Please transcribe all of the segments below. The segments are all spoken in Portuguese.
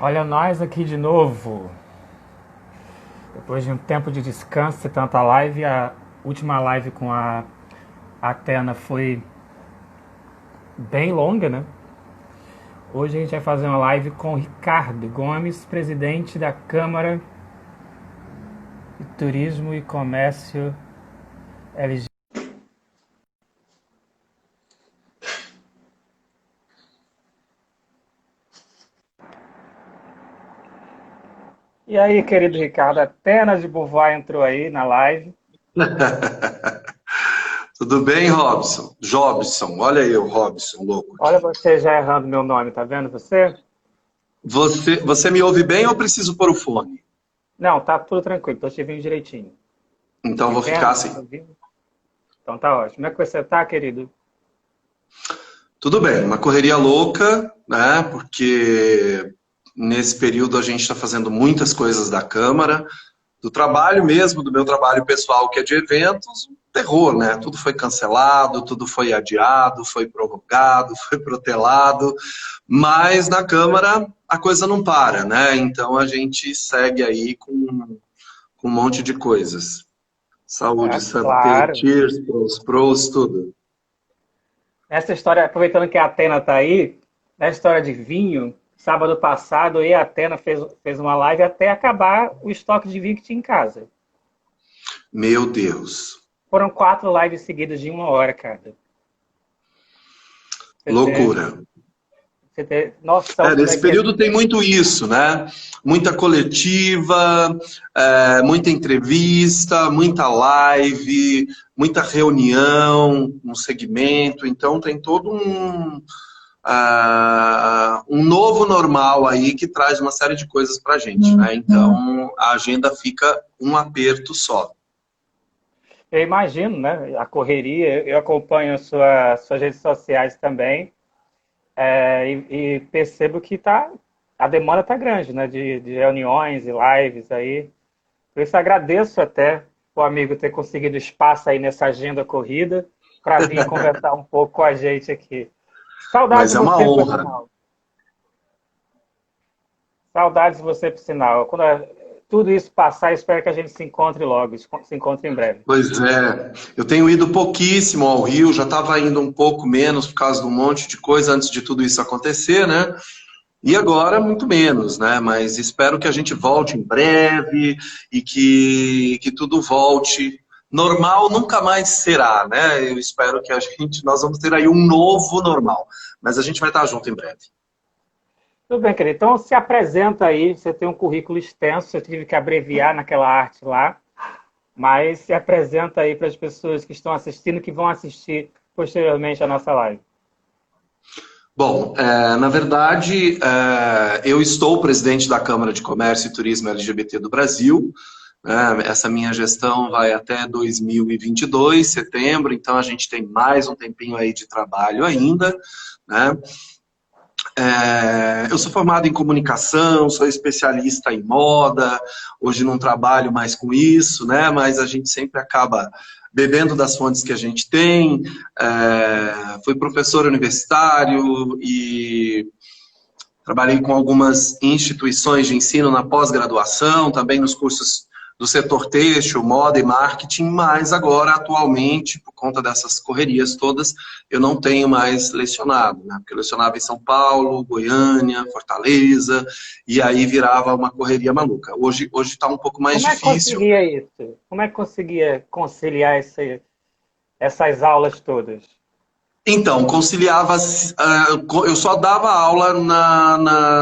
Olha nós aqui de novo. Depois de um tempo de descanso e tanta live, a última live com a Atena foi bem longa, né? Hoje a gente vai fazer uma live com o Ricardo Gomes, presidente da Câmara de Turismo e Comércio LG. E aí, querido Ricardo, Atena de Beauvoir entrou aí na live. Tudo bem, Robson? Jobson, olha eu, Robson, louco Olha aqui. você já errando meu nome, tá vendo você? Você me ouve bem ou preciso pôr o fone? Não, tá tudo tranquilo, tô te vendo direitinho. Então Me vou ficar vendo, me assim. ouvindo? Então tá ótimo. Como é que você tá, querido? Tudo bem, uma correria louca, né? Porque nesse período a gente está fazendo muitas coisas da Câmara, do trabalho mesmo, do meu trabalho pessoal, que é de eventos, um terror, né? Tudo foi cancelado, tudo foi adiado, foi prorrogado, foi protelado, mas na Câmara a coisa não para, né? Então a gente segue aí com um monte de coisas. Saúde, É, santé, claro. cheers, pros, tudo. Essa história, aproveitando que a Atena está aí, a história de vinho, sábado passado, eu e a Atena fez uma live até acabar o estoque de vinho que tinha em casa. Meu Deus, Foram 4 lives seguidas de 1 hora, cara. Você ter, loucura. você ter noção como é Nesse que é. período tem muito isso, né? Muita coletiva, muita entrevista, muita live, muita reunião, um segmento. Então tem todo um novo normal aí que traz uma série de coisas para a gente, né? Então a agenda fica um aperto só. Eu imagino, né? A correria, eu acompanho suas redes sociais também, e percebo que a demanda está grande, né? De reuniões e lives aí. Por isso agradeço até o amigo ter conseguido espaço aí nessa agenda corrida para vir conversar um pouco com a gente aqui. Saudades Mas de é uma você, por honra. sinal. Saudades de você, por sinal. Quando tudo isso passar, espero que a gente se encontre logo, se encontre em breve. Pois é, eu tenho ido pouquíssimo ao Rio, já estava indo um pouco menos por causa de um monte de coisa antes de tudo isso acontecer, né? E agora muito menos, né? Mas espero que a gente volte em breve e que tudo volte. Normal nunca mais será, né? Eu espero que nós vamos ter aí um novo normal, mas a gente vai estar junto em breve. Tudo bem, querido. Então se apresenta aí. Você tem um currículo extenso, eu tive que abreviar naquela arte lá, mas se apresenta aí para as pessoas que estão assistindo, que vão assistir posteriormente a nossa live. Bom, na verdade, eu estou presidente da Câmara de Comércio e Turismo LGBT do Brasil, né? Essa minha gestão vai até 2022, setembro, então a gente tem mais um tempinho aí de trabalho ainda, né? Eu sou formado em comunicação, sou especialista em moda, hoje não trabalho mais com isso, né? Mas a gente sempre acaba bebendo das fontes que a gente tem. Fui professor universitário e trabalhei com algumas instituições de ensino na pós-graduação, também nos cursos do setor têxtil, moda e marketing, mas agora, atualmente, por conta dessas correrias todas, eu não tenho mais lecionado, né? Porque eu lecionava em São Paulo, Goiânia, Fortaleza, e aí virava uma correria maluca. Hoje está um pouco mais Como é que difícil. conseguia isso? Como é que conseguia conciliar essas aulas todas? Então, conciliava, eu só dava aula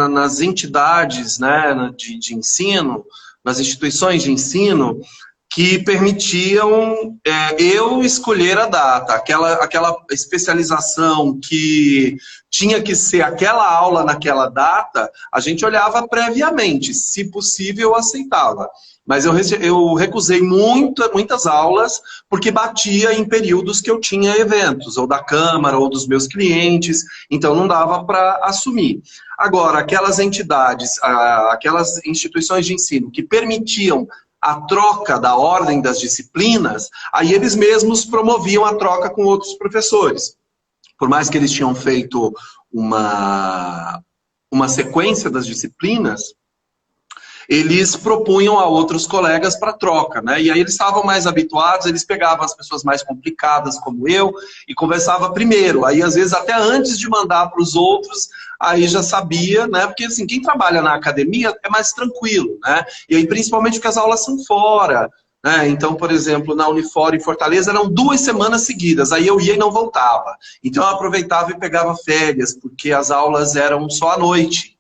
nas entidades, né, de ensino, nas instituições de ensino, que permitiam eu escolher a data, aquela especialização que tinha que ser aquela aula naquela data, a gente olhava previamente, se possível eu aceitava. Mas eu recusei muitas aulas porque batia em períodos que eu tinha eventos, ou da Câmara, ou dos meus clientes, então não dava para assumir. Agora, aquelas entidades, aquelas instituições de ensino que permitiam a troca da ordem das disciplinas, aí eles mesmos promoviam a troca com outros professores. Por mais que eles tinham feito uma uma sequência das disciplinas, eles propunham a outros colegas para troca, né? E aí eles estavam mais habituados, eles pegavam as pessoas mais complicadas, como eu, e conversava primeiro. Aí, às vezes, até antes de mandar para os outros, aí já sabia, né? Porque, assim, quem trabalha na academia é mais tranquilo, né? E aí, principalmente porque as aulas são fora, né? Então, por exemplo, na Unifor em Fortaleza, eram 2 semanas seguidas. Aí eu ia e não voltava. Então, eu aproveitava e pegava férias, porque as aulas eram só à noite.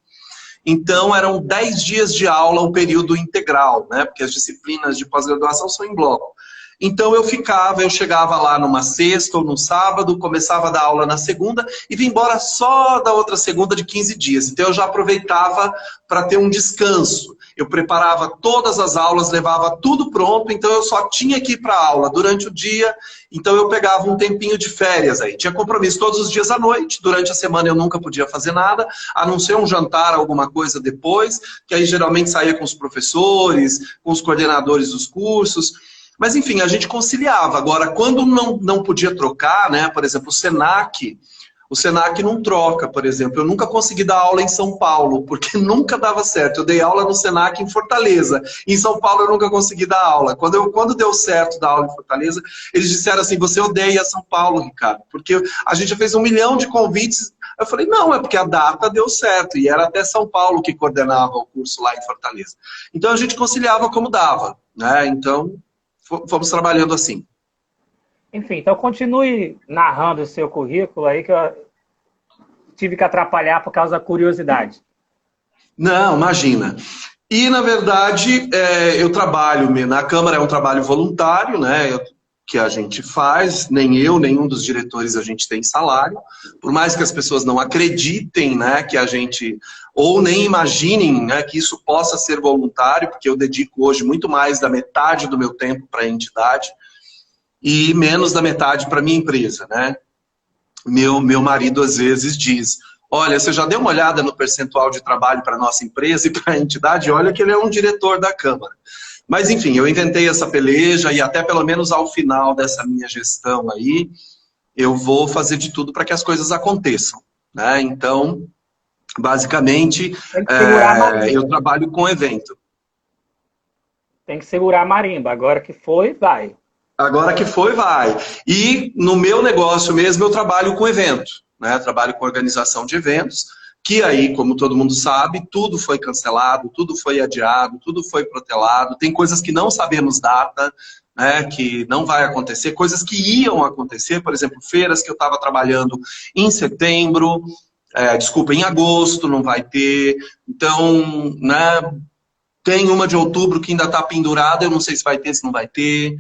Então, eram 10 dias de aula, um período integral, né? Porque as disciplinas de pós-graduação são em bloco. Então, eu chegava lá numa sexta ou no sábado, começava a dar aula na segunda e vim embora só da outra segunda de 15 dias. Então, eu já aproveitava para ter um descanso. Eu preparava todas as aulas, levava tudo pronto, então eu só tinha que ir para a aula durante o dia, então eu pegava um tempinho de férias aí. Tinha compromisso todos os dias à noite, durante a semana eu nunca podia fazer nada, a não ser um jantar, alguma coisa depois, que aí geralmente saía com os professores, com os coordenadores dos cursos. Mas enfim, a gente conciliava. Agora, quando não podia trocar, né, por exemplo, o Senac não troca, por exemplo. Eu nunca consegui dar aula em São Paulo, porque nunca dava certo. Eu dei aula no Senac em Fortaleza. Em São Paulo eu nunca consegui dar aula. Quando deu certo dar aula em Fortaleza, eles disseram assim, você odeia São Paulo, Ricardo, porque a gente já fez 1 milhão de convites. Eu falei, não, é porque a data deu certo. E era até São Paulo que coordenava o curso lá em Fortaleza. Então a gente conciliava como dava, né? Então, fomos trabalhando assim. Enfim, então continue narrando o seu currículo aí, que eu tive que atrapalhar por causa da curiosidade. Não, imagina. E, na verdade, eu trabalho, na Câmara é um trabalho voluntário, né, que a gente faz, nem eu, nenhum dos diretores a gente tem salário, por mais que as pessoas não acreditem, né, que a gente, ou nem imaginem, né, que isso possa ser voluntário, porque eu dedico hoje muito mais da metade do meu tempo para a entidade, e menos da metade para minha empresa, né? Meu marido às vezes diz, olha, você já deu uma olhada no percentual de trabalho para a nossa empresa e para a entidade? Olha que ele é um diretor da Câmara. Mas enfim, eu inventei essa peleja e até pelo menos ao final dessa minha gestão aí, eu vou fazer de tudo para que as coisas aconteçam, né? Então, basicamente, eu trabalho com evento. Tem que segurar a marimba, agora que foi, vai. Agora que foi, vai. E no meu negócio mesmo, eu trabalho com evento, né? Trabalho com organização de eventos, que aí, como todo mundo sabe, tudo foi cancelado, tudo foi adiado, tudo foi protelado. Tem coisas que não sabemos data, né? Que não vai acontecer, coisas que iam acontecer, por exemplo, feiras que eu estava trabalhando em setembro, em agosto, não vai ter. Então, né? Tem uma de outubro que ainda está pendurada, eu não sei se vai ter, se não vai ter.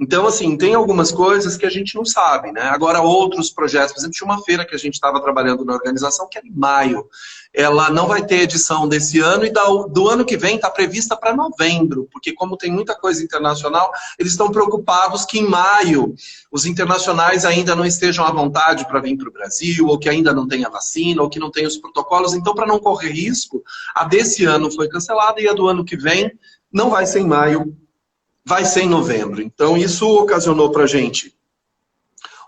Então, assim, tem algumas coisas que a gente não sabe, né? Agora, outros projetos, por exemplo, tinha uma feira que a gente estava trabalhando na organização, que era em maio. Ela não vai ter edição desse ano e do ano que vem está prevista para novembro, porque como tem muita coisa internacional, eles estão preocupados que em maio os internacionais ainda não estejam à vontade para vir para o Brasil, ou que ainda não tenha vacina, ou que não tenha os protocolos. Então, para não correr risco, a desse ano foi cancelada e a do ano que vem não vai ser em maio, vai ser em novembro. Então, isso ocasionou para a gente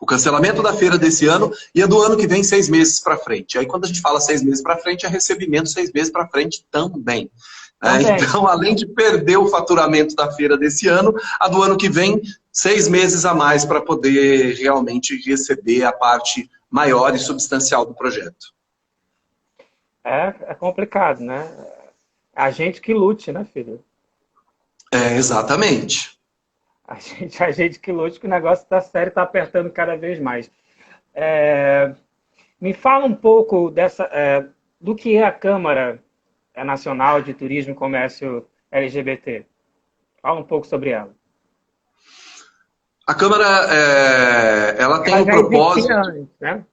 o cancelamento da feira desse ano e a do ano que vem 6 meses para frente. Aí, quando a gente fala 6 meses para frente, é recebimento 6 meses para frente também. Então, além de perder o faturamento da feira desse ano, a do ano que vem, 6 meses a mais para poder realmente receber a parte maior e substancial do projeto. É complicado, né? A gente que lute, né, filho? Exatamente. A gente que lute, que o negócio está sério, está apertando cada vez mais. Me fala um pouco do que é a Câmara Nacional de Turismo e Comércio LGBT. Fala um pouco sobre ela. A Câmara, ela tem um propósito... Antes, né?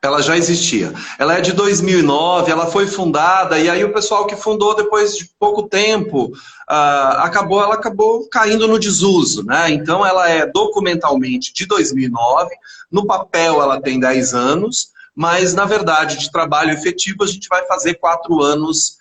Ela já existia. Ela é de 2009, ela foi fundada, e aí o pessoal que fundou depois de pouco tempo, ela acabou caindo no desuso, né? Então ela é documentalmente de 2009, no papel ela tem 10 anos, mas na verdade de trabalho efetivo a gente vai fazer 4 anos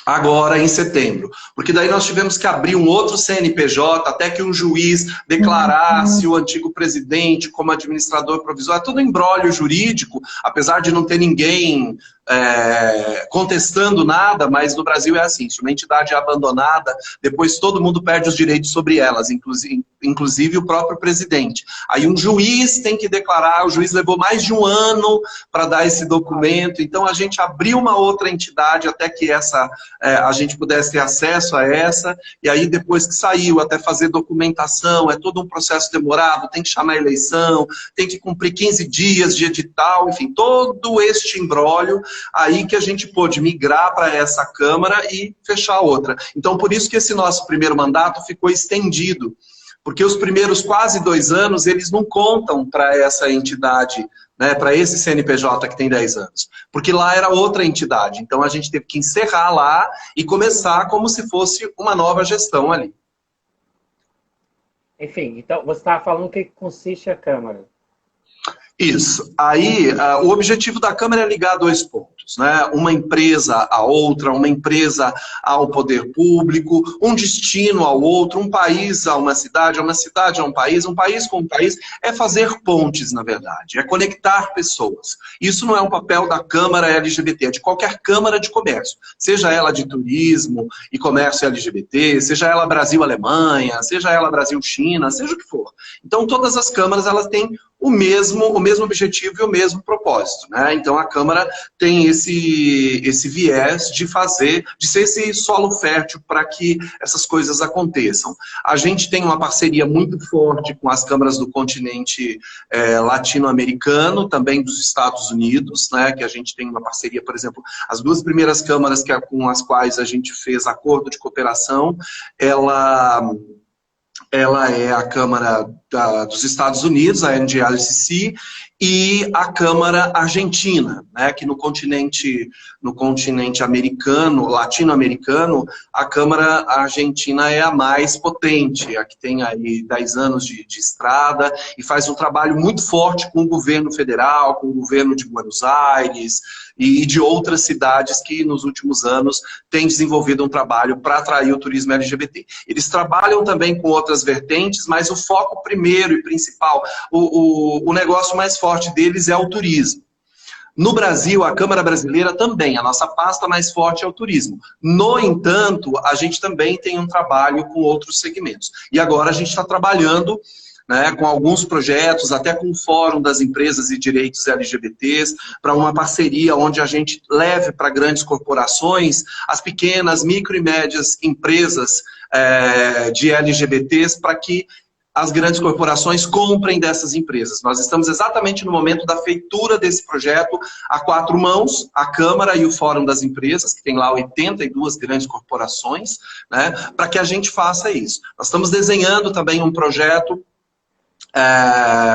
agora em setembro. Porque daí nós tivemos que abrir um outro CNPJ até que um juiz declarasse o antigo presidente como administrador provisório. É tudo imbróglio jurídico, apesar de não ter ninguém contestando nada, mas no Brasil é assim, se uma entidade é abandonada, depois todo mundo perde os direitos sobre elas, inclusive o próprio presidente. Aí um juiz tem que declarar, o juiz levou mais de um ano para dar esse documento, então a gente abriu uma outra entidade até que a gente pudesse ter acesso a essa, e aí depois que saiu, até fazer documentação, é todo um processo demorado, tem que chamar a eleição, tem que cumprir 15 dias de edital, enfim, todo este imbróglio, aí que a gente pôde migrar para essa Câmara e fechar outra. Então, por isso que esse nosso primeiro mandato ficou estendido, porque os primeiros quase 2 anos, eles não contam para essa entidade, né, para esse CNPJ que tem 10 anos. Porque lá era outra entidade. Então, a gente teve que encerrar lá e começar como se fosse uma nova gestão ali. Enfim, então, você estava falando que consiste a Câmara. Isso. Aí, o objetivo da Câmara é ligar 2 pontos, né? Uma empresa a outra, uma empresa ao poder público, um destino ao outro, um país a uma cidade a um país com um país. É fazer pontes, na verdade, é conectar pessoas. Isso não é um papel da Câmara LGBT, é de qualquer Câmara de Comércio, seja ela de turismo e comércio LGBT, seja ela Brasil-Alemanha, seja ela Brasil-China, seja o que for. Então, todas as câmaras, elas têm o mesmo objetivo e o mesmo propósito, né? Então a Câmara tem esse viés de ser esse solo fértil para que essas coisas aconteçam. A gente tem uma parceria muito forte com as câmaras do continente latino-americano, também dos Estados Unidos, né? Que a gente tem uma parceria, por exemplo, as 2 primeiras câmaras com as quais a gente fez acordo de cooperação, ela é a Câmara dos Estados Unidos, a NGLCC, e a Câmara Argentina, né, que no continente americano, latino-americano, a Câmara Argentina é a mais potente, a que tem aí 10 anos de estrada e faz um trabalho muito forte com o governo federal, com o governo de Buenos Aires e de outras cidades que nos últimos anos têm desenvolvido um trabalho para atrair o turismo LGBT. Eles trabalham também com outras vertentes, mas o foco primeiro e principal, o negócio mais forte deles é o turismo. No Brasil, a Câmara Brasileira também, a nossa pasta mais forte é o turismo. No entanto, a gente também tem um trabalho com outros segmentos. E agora a gente está trabalhando, né, com alguns projetos, até com o Fórum das Empresas e Direitos LGBTs, para uma parceria onde a gente leve para grandes corporações as pequenas, micro e médias empresas de LGBTs para que as grandes corporações comprem dessas empresas. Nós estamos exatamente no momento da feitura desse projeto a 4 mãos, a Câmara e o Fórum das Empresas, que tem lá 82 grandes corporações, né, para que a gente faça isso. Nós estamos desenhando também um projeto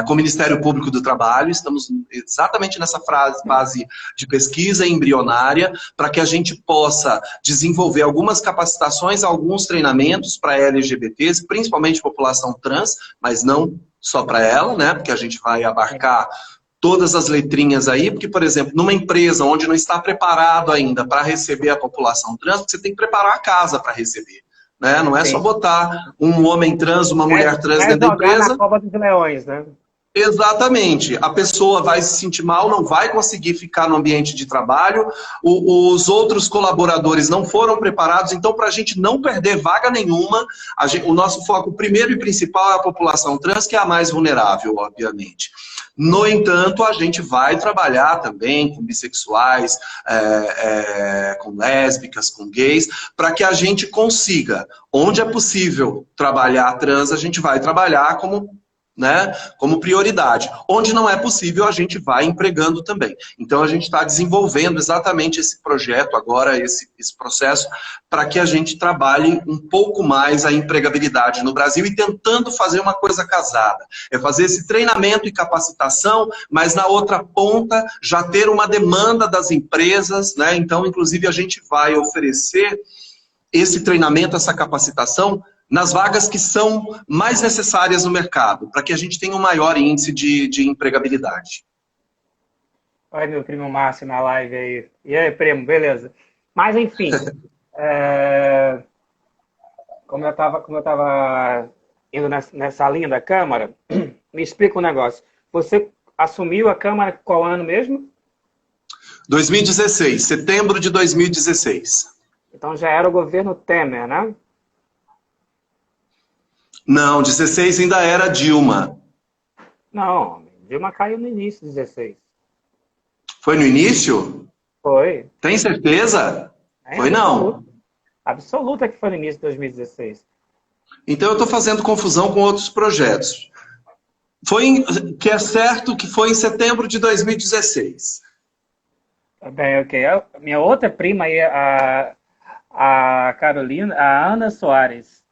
com o Ministério Público do Trabalho, estamos exatamente nessa fase de pesquisa embrionária, para que a gente possa desenvolver algumas capacitações, alguns treinamentos para LGBTs, principalmente população trans, mas não só para ela, né? Porque a gente vai abarcar todas as letrinhas aí, porque, por exemplo, numa empresa onde não está preparado ainda para receber a população trans, você tem que preparar a casa para receber. Né? Não é só botar um homem trans, uma mulher trans dentro da empresa. Na cova dos leões, né? Exatamente. A pessoa vai se sentir mal, não vai conseguir ficar no ambiente de trabalho, os outros colaboradores não foram preparados, então para a gente não perder vaga nenhuma, o nosso foco primeiro e principal é a população trans, que é a mais vulnerável, obviamente. No entanto, a gente vai trabalhar também com bissexuais, com lésbicas, com gays, para que a gente consiga, onde é possível trabalhar trans, a gente vai trabalhar como prioridade. Onde não é possível, a gente vai empregando também. Então, a gente está desenvolvendo exatamente esse projeto agora, esse processo, para que a gente trabalhe um pouco mais a empregabilidade no Brasil e tentando fazer uma coisa casada. É fazer esse treinamento e capacitação, mas na outra ponta já ter uma demanda das empresas, né? Então, inclusive, a gente vai oferecer esse treinamento, essa capacitação, nas vagas que são mais necessárias no mercado, para que a gente tenha um maior índice de empregabilidade. Olha meu primo Márcio na live aí. E aí, primo, beleza? Mas, enfim, É, como eu tava indo nessa linha da Câmara, me explica um negócio. Você assumiu a Câmara qual ano mesmo? 2016, setembro de 2016. Então já era o governo Temer, né? Não, 16 ainda era Dilma. Não, Dilma caiu no início de 16. Foi no início? Foi. Tem certeza? É Foi não. absoluta. Absoluta que foi no início de 2016. Então eu estou fazendo confusão com outros projetos. Que é certo que foi em setembro de 2016. Tá bem, ok. A minha outra prima aí, a Carolina, a Ana Soares.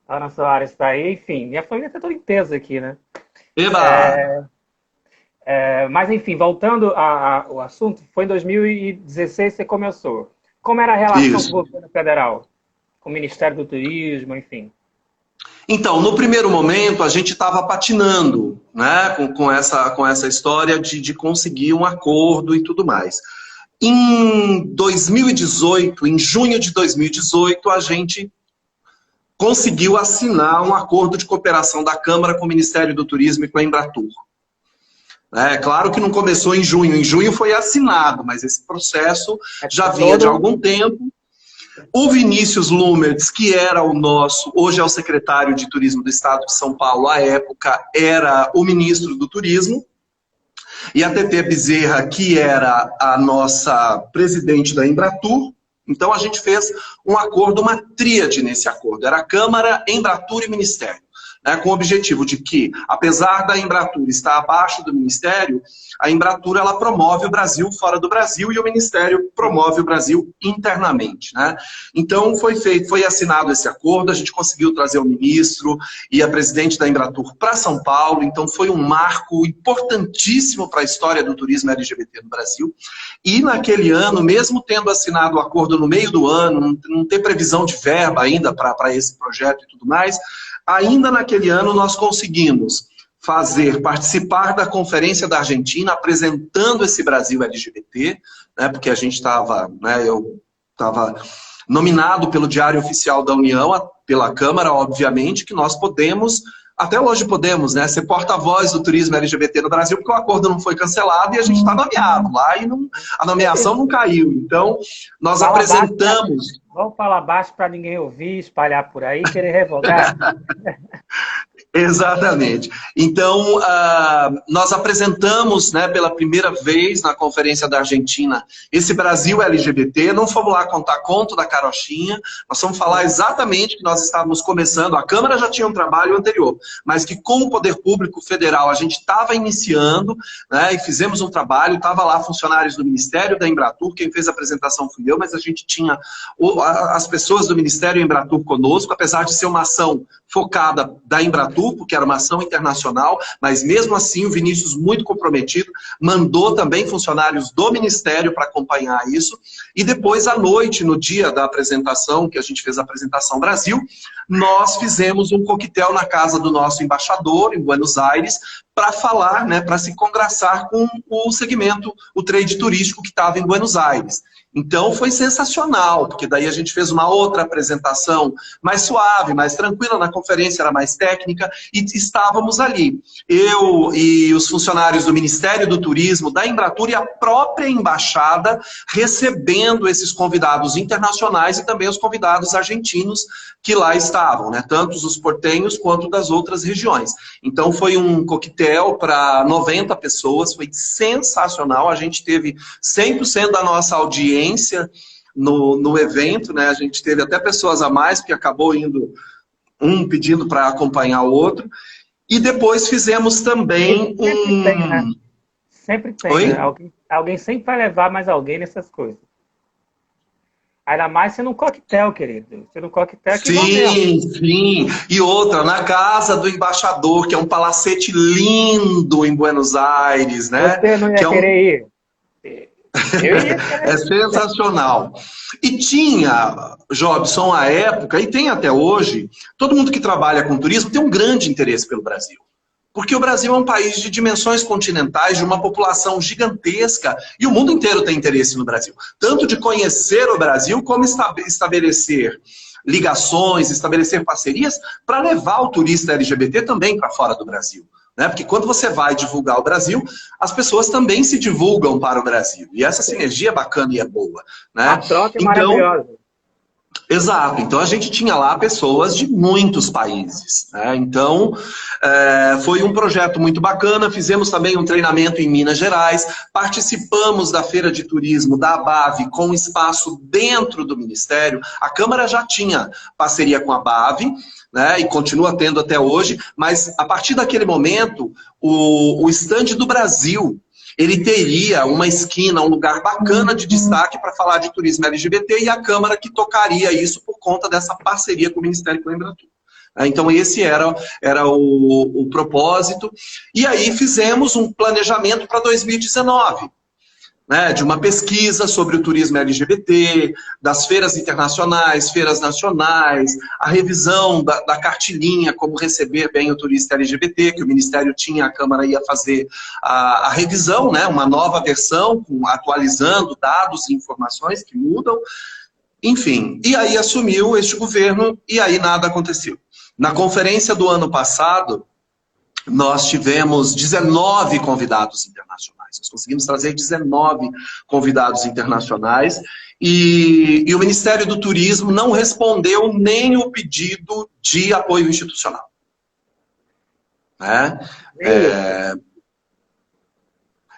A Ana Soares está aí, enfim, minha família está toda em peso aqui, né? Eba! Mas, enfim, voltando ao assunto, foi em 2016 que você começou. Como era a relação com Isso. o governo federal? Com o Ministério do Turismo, enfim. Então, no primeiro momento, a gente estava patinando, né, com essa história de conseguir um acordo e tudo mais. Em 2018, em junho de 2018, a gente conseguiu assinar um acordo de cooperação da Câmara com o Ministério do Turismo e com a Embratur. É claro que não começou em junho foi assinado, mas esse processo já vinha de algum tempo. O Vinícius Lumertz, que era o nosso, hoje é o secretário de Turismo do Estado de São Paulo, à época era o ministro do Turismo, e a Tetê Bezerra, que era a nossa presidente da Embratur. Então a gente fez um acordo, uma tríade nesse acordo, era Câmara, Embratur e Ministério. Né, com o objetivo de que, apesar da Embratur estar abaixo do Ministério, a Embratur ela promove o Brasil fora do Brasil e o Ministério promove o Brasil internamente. Né? Então foi assinado esse acordo, a gente conseguiu trazer o ministro e a presidente da Embratur para São Paulo, então foi um marco importantíssimo para a história do turismo LGBT no Brasil. E naquele ano, mesmo tendo assinado o acordo no meio do ano, não ter previsão de verba ainda para esse projeto e tudo mais, ainda naquele ano nós conseguimos participar da Conferência da Argentina, apresentando esse Brasil LGBT, né, porque a gente estava, né, eu estava nominado pelo Diário Oficial da União, pela Câmara, obviamente, que nós podemos, até hoje podemos, né, ser porta-voz do turismo LGBT no Brasil, porque o acordo não foi cancelado e a gente está nomeado lá e a nomeação não caiu. Então, nós apresentamos... Vamos falar baixo para ninguém ouvir, espalhar por aí, querer revogar. Exatamente. Então, nós apresentamos, né, pela primeira vez na Conferência da Argentina esse Brasil LGBT, não fomos lá contar conto da carochinha, nós fomos falar exatamente que nós estávamos começando, a Câmara já tinha um trabalho anterior, mas que com o Poder Público Federal a gente estava iniciando, né, e fizemos um trabalho, estava lá funcionários do Ministério da Embratur, quem fez a apresentação fui eu, mas a gente tinha as pessoas do Ministério Embratur conosco, apesar de ser uma ação focada da Embratur, porque era uma ação internacional, mas mesmo assim o Vinícius, muito comprometido, mandou também funcionários do Ministério para acompanhar isso, e depois à noite, no dia da apresentação, que a gente fez a apresentação Brasil, nós fizemos um coquetel na casa do nosso embaixador, em Buenos Aires, para falar, né, para se congraçar com o segmento, o trade turístico que estava em Buenos Aires. Então foi sensacional, porque daí a gente fez uma outra apresentação mais suave, mais tranquila, na conferência era mais técnica, e estávamos ali. Eu e os funcionários do Ministério do Turismo, da Embratur e a própria embaixada recebendo esses convidados internacionais e também os convidados argentinos que lá estavam, né? Tanto os portenhos quanto das outras regiões. Então foi um coquetel para 90 pessoas, foi sensacional, a gente teve 100% da nossa audiência no evento, né? A gente teve até pessoas a mais, porque acabou indo um pedindo para acompanhar o outro. E depois fizemos também Sempre tem, né? Sempre tem. Oi? Né? Alguém sempre vai levar mais alguém nessas coisas. Ainda mais sendo um coquetel, querido. Sendo um coquetel que Sim. E outra, na casa do embaixador, que é um palacete lindo em Buenos Aires, né? Você não ia querer ir? Eu ia querer. É sensacional. E tinha, Jobson, à época, e tem até hoje, todo mundo que trabalha com turismo tem um grande interesse pelo Brasil. Porque o Brasil é um país de dimensões continentais, de uma população gigantesca, e o mundo inteiro tem interesse no Brasil. Tanto de conhecer o Brasil, como estabelecer ligações, estabelecer parcerias para levar o turista LGBT também para fora do Brasil. Né? Porque quando você vai divulgar o Brasil, as pessoas também se divulgam para o Brasil. E essa sinergia é bacana e é boa. Né? A troca é maravilhosa. Exato, então a gente tinha lá pessoas de muitos países, né? Então foi um projeto muito bacana, fizemos também um treinamento em Minas Gerais, participamos da Feira de Turismo da ABAV com espaço dentro do Ministério. A Câmara já tinha parceria com a ABAV, né, e continua tendo até hoje, mas a partir daquele momento, o estande do Brasil, ele teria uma esquina, um lugar bacana de destaque para falar de turismo LGBT, e a Câmara que tocaria isso por conta dessa parceria com o Ministério e com a Embratur. Então esse era o propósito. E aí fizemos um planejamento para 2019. Né, de uma pesquisa sobre o turismo LGBT, das feiras internacionais, feiras nacionais, a revisão da cartilhinha, como receber bem o turista LGBT, que o Ministério tinha, a Câmara ia fazer a revisão, né, uma nova versão, atualizando dados e informações que mudam, enfim. E aí assumiu este governo e aí nada aconteceu. Na conferência do ano passado, nós tivemos 19 convidados internacionais. Nós conseguimos trazer 19 convidados internacionais e o Ministério do Turismo não respondeu nem o pedido de apoio institucional. Né?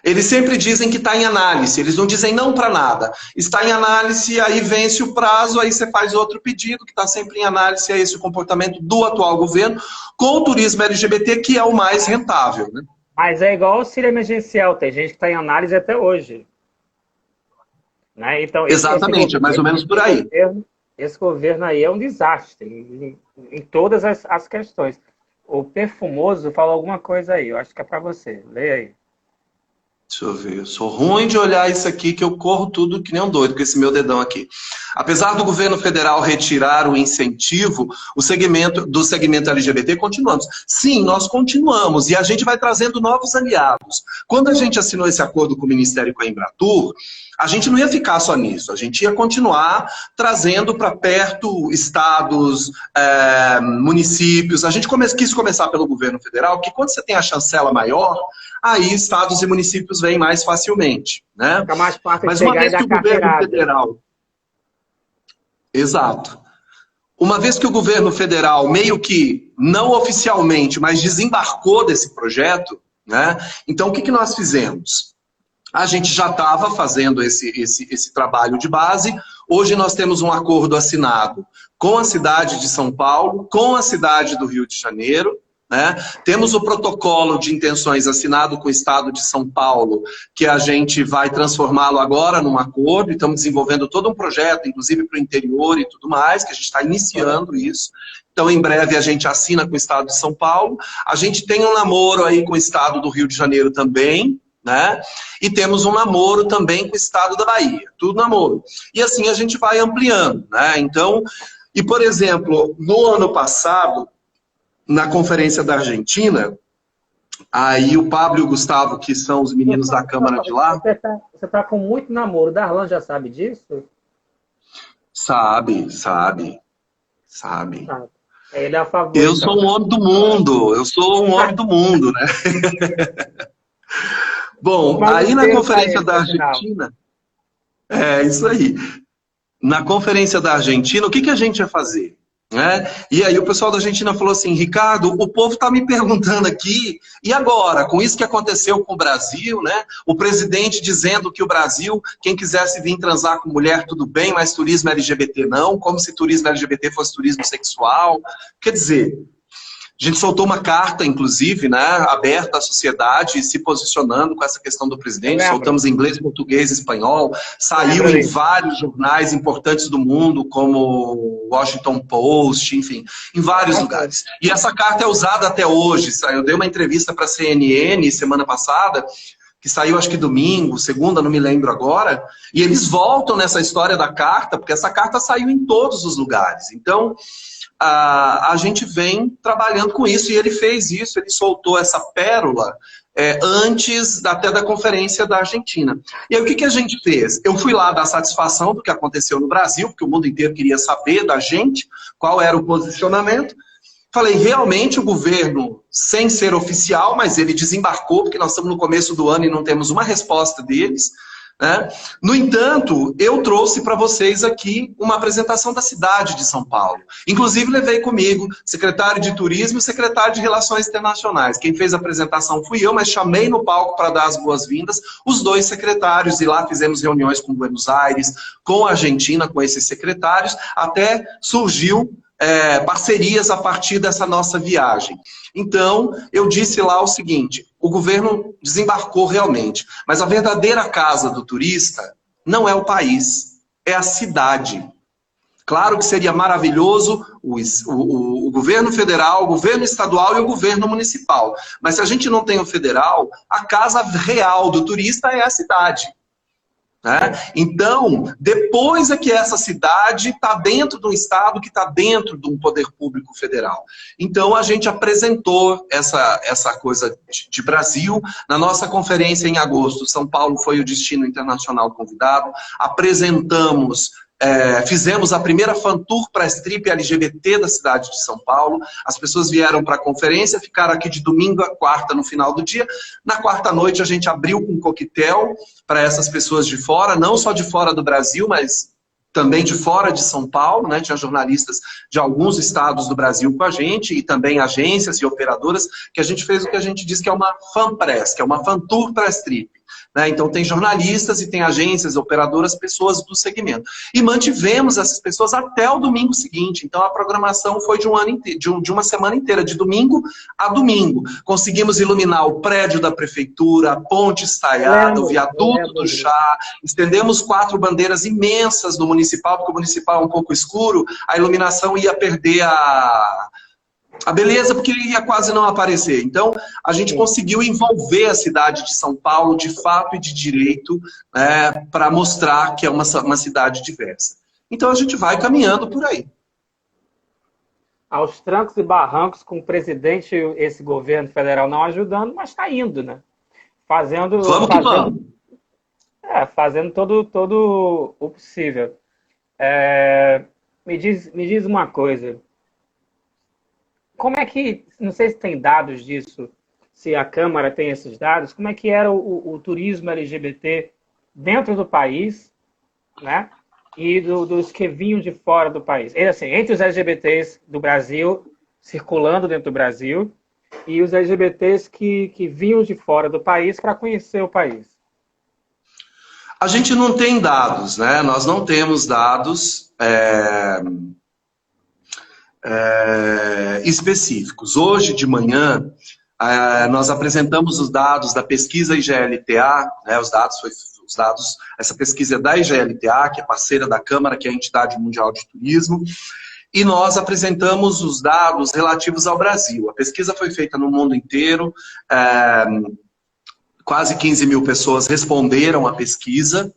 Eles sempre dizem que está em análise, eles não dizem não para nada. Está em análise, aí vence o prazo, aí você faz outro pedido, que está sempre em análise, é esse o comportamento do atual governo com o turismo LGBT, que é o mais rentável. Né? Mas é igual o auxílio emergencial, tem gente que está em análise até hoje. Né? Então, exatamente, é mais ou menos por aí. Esse governo aí é um desastre em todas as questões. O Perfumoso falou alguma coisa aí, eu acho que é para você. Leia aí. Deixa eu ver, eu sou ruim de olhar isso aqui, que eu corro tudo que nem um doido com esse meu dedão aqui. Apesar do governo federal retirar o incentivo, do segmento LGBT, continuamos. Sim, nós continuamos, e a gente vai trazendo novos aliados. Quando a gente assinou esse acordo com o Ministério e com a Embratur, a gente não ia ficar só nisso, a gente ia continuar trazendo para perto estados, municípios. A gente quis começar pelo governo federal, porque quando você tem a chancela maior, aí estados e municípios vêm mais facilmente. Né? Fica mais fácil. Mas uma vez que o governo federal... Exato. Uma vez que o governo federal, meio que, não oficialmente, mas desembarcou desse projeto, né? Então o que nós fizemos? A gente já estava fazendo esse trabalho de base. Hoje nós temos um acordo assinado com a cidade de São Paulo, com a cidade do Rio de Janeiro. Né? Temos o protocolo de intenções assinado com o Estado de São Paulo, que a gente vai transformá-lo agora num acordo, e estamos desenvolvendo todo um projeto, inclusive para o interior e tudo mais, que a gente está iniciando isso. Então, em breve, a gente assina com o Estado de São Paulo. A gente tem um namoro aí com o Estado do Rio de Janeiro também, né? E temos um namoro também com o Estado da Bahia, tudo namoro. E assim a gente vai ampliando, né? Então, e por exemplo, no ano passado, na conferência da Argentina, aí o Pablo e o Gustavo, que são os meninos da Câmara de lá... Você tá com muito namoro. O Darlan já sabe disso? Sabe. Ele é a favor. Eu sou um homem do mundo, né? Bom, aí na conferência da Argentina... É isso aí. Na conferência da Argentina, o que a gente ia fazer? E aí o pessoal da Argentina falou assim, Ricardo, o povo está me perguntando aqui, e agora, com isso que aconteceu com o Brasil, né? O presidente dizendo que o Brasil, quem quisesse vir transar com mulher, tudo bem, mas turismo LGBT não, como se turismo LGBT fosse turismo sexual. Quer dizer, a gente soltou uma carta, inclusive, né, aberta à sociedade, se posicionando com essa questão do presidente. Soltamos em inglês, português, espanhol. Saiu em vários jornais importantes do mundo, como Washington Post, enfim, em vários lugares. E essa carta é usada até hoje. Eu dei uma entrevista para a CNN semana passada, que saiu acho que domingo, segunda, não me lembro agora, e eles voltam nessa história da carta, porque essa carta saiu em todos os lugares. Então, a gente vem trabalhando com isso, e ele fez isso, ele soltou essa pérola antes até da conferência da Argentina. E aí o que a gente fez? Eu fui lá dar satisfação do que aconteceu no Brasil, porque o mundo inteiro queria saber da gente, qual era o posicionamento. Falei, realmente o governo, sem ser oficial, mas ele desembarcou, porque nós estamos no começo do ano e não temos uma resposta deles, né? No entanto, eu trouxe para vocês aqui uma apresentação da cidade de São Paulo. Inclusive, levei comigo secretário de Turismo e secretário de Relações Internacionais. Quem fez a apresentação fui eu, mas chamei no palco para dar as boas-vindas os dois secretários, e lá fizemos reuniões com Buenos Aires, com a Argentina, com esses secretários, até surgiu parcerias a partir dessa nossa viagem. Então, eu disse lá o seguinte, o governo desembarcou realmente, mas a verdadeira casa do turista não é o país, é a cidade. Claro que seria maravilhoso o governo federal, o governo estadual e o governo municipal, mas se a gente não tem o federal, a casa real do turista é a cidade. Né? Então, depois é que essa cidade está dentro de um estado que está dentro de um poder público federal. Então, a gente apresentou essa coisa de Brasil. Na nossa conferência em agosto, São Paulo foi o destino internacional convidado. Apresentamos, fizemos a primeira fan tour para a strip LGBT da cidade de São Paulo. As pessoas vieram para a conferência, ficaram aqui de domingo a quarta no final do dia. Na quarta noite a gente abriu com um coquetel para essas pessoas de fora, não só de fora do Brasil, mas também de fora de São Paulo, né? Tinha jornalistas de alguns estados do Brasil com a gente, e também agências e operadoras, que a gente fez o que a gente diz que é uma fan press, que é uma fan tour para a strip. Né? Então tem jornalistas e tem agências, operadoras, pessoas do segmento. E mantivemos essas pessoas até o domingo seguinte. Então a programação foi de um ano inteiro, de uma semana inteira, de domingo a domingo. Conseguimos iluminar o prédio da prefeitura, a ponte estaiada, o viaduto do chá, estendemos 4 bandeiras imensas do municipal, porque o municipal é um pouco escuro, a iluminação ia perder a beleza, porque ele ia quase não aparecer. Então, a gente conseguiu envolver a cidade de São Paulo de fato e de direito, para mostrar que é uma cidade diversa. Então, a gente vai caminhando por aí. Aos trancos e barrancos, com o presidente e esse governo federal não ajudando, mas está indo, né? Fazendo todo o possível. Me diz uma coisa. Como é que, não sei se tem dados disso, se a Câmara tem esses dados, como é que era o turismo LGBT dentro do país, né? E dos que vinham de fora do país? Assim, entre os LGBTs do Brasil, circulando dentro do Brasil, e os LGBTs que vinham de fora do país para conhecer o país. A gente não tem dados, né? Nós não temos dados específicos. Hoje de manhã, nós apresentamos os dados da pesquisa IGLTA, né, essa pesquisa é da IGLTA, que é parceira da Câmara, que é a entidade mundial de turismo, e nós apresentamos os dados relativos ao Brasil. A pesquisa foi feita no mundo inteiro, quase 15 mil pessoas responderam à pesquisa,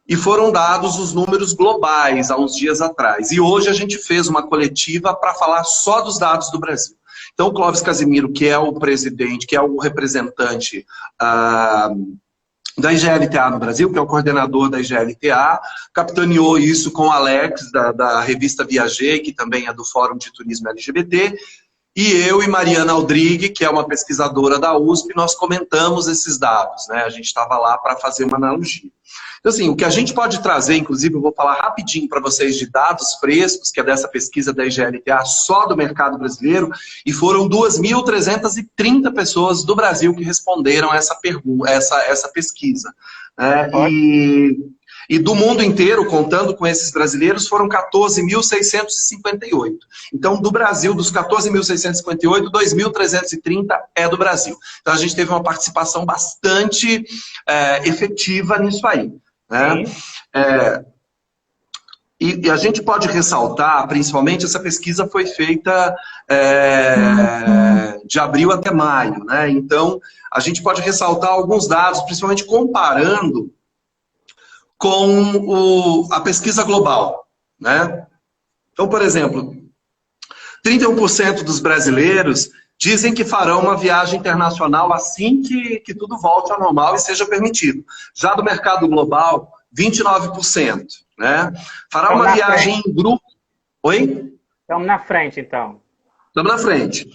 e foram dados os números globais há uns dias atrás. E hoje a gente fez uma coletiva para falar só dos dados do Brasil. Então o Clóvis Casimiro, que é o presidente, que é o representante da IGLTA no Brasil, que é o coordenador da IGLTA, capitaneou isso com o Alex, da revista Viager, que também é do Fórum de Turismo LGBT, e eu e Mariana Aldrigue, que é uma pesquisadora da USP, nós comentamos esses dados, né? A gente estava lá para fazer uma analogia. Então, assim, o que a gente pode trazer, inclusive, eu vou falar rapidinho para vocês de dados frescos, que é dessa pesquisa da IGLTA só do mercado brasileiro, e foram 2.330 pessoas do Brasil que responderam essa pesquisa. E do mundo inteiro, contando com esses brasileiros, foram 14.658. Então, do Brasil, dos 14.658, 2.330 é do Brasil. Então, a gente teve uma participação bastante efetiva nisso aí. Né? E a gente pode ressaltar, principalmente, essa pesquisa foi feita de abril até maio, né? Então, a gente pode ressaltar alguns dados, principalmente comparando com a pesquisa global, né? Então, por exemplo, 31% dos brasileiros dizem que farão uma viagem internacional assim que tudo volte ao normal e seja permitido. Já do mercado global, 29%, né? Fará uma viagem em grupo... Oi? Estamos na frente, então. Estamos na frente.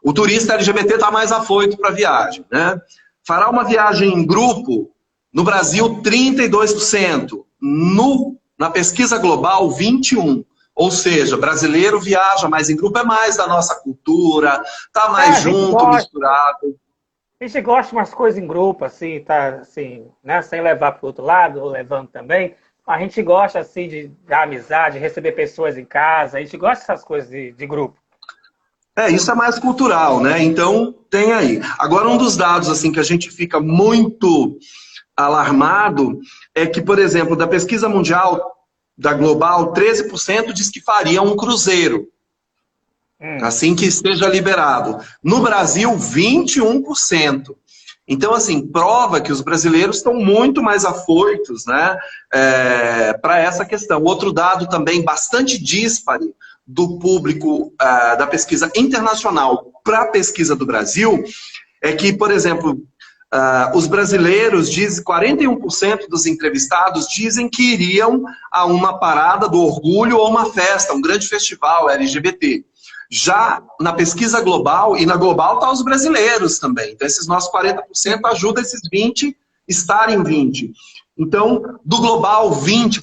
O turista LGBT está mais afoito para a viagem, né? Fará uma viagem em grupo, no Brasil, 32%. Na pesquisa global, 21%. Ou seja, brasileiro viaja mais em grupo, é mais da nossa cultura, tá mais junto, misturado. A gente gosta de umas coisas em grupo, assim, tá, assim, né? Sem levar para o outro lado, ou levando também. A gente gosta, assim, de amizade, de receber pessoas em casa. A gente gosta dessas coisas de grupo. Isso é mais cultural, né? Então, tem aí. Agora, um dos dados, assim, que a gente fica muito alarmado é que, por exemplo, da pesquisa mundial, da Global, 13% diz que faria um cruzeiro, assim que esteja liberado. No Brasil, 21%. Então, assim, prova que os brasileiros estão muito mais afoitos, né, para essa questão. Outro dado também bastante díspare do público da pesquisa internacional para a pesquisa do Brasil é que, por exemplo, os brasileiros, 41% dos entrevistados dizem que iriam a uma parada do orgulho ou uma festa, um grande festival LGBT. Já na pesquisa global, e na global tá os brasileiros também. Então esses nossos 40% ajudam esses 20% estarem 20%. Então, do global, 20%.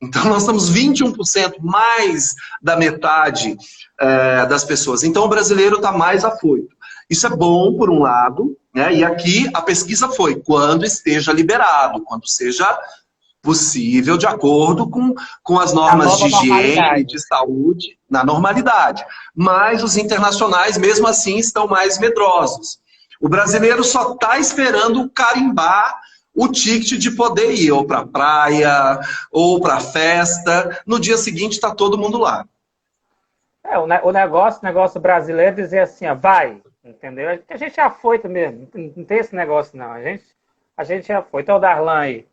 Então nós estamos 21% mais da metade das pessoas. Então o brasileiro está mais afoito. Isso é bom, por um lado, né? E aqui a pesquisa foi quando esteja liberado, quando seja possível, de acordo com as normas de higiene, de saúde, na normalidade. Mas os internacionais, mesmo assim, estão mais medrosos. O brasileiro só está esperando carimbar o ticket de poder ir ou para a praia, ou para a festa. No dia seguinte está todo mundo lá. O negócio brasileiro é dizer assim, ó, vai, entendeu? A gente já foi mesmo, não tem esse negócio não, a gente já foi. Então o Darlan aí.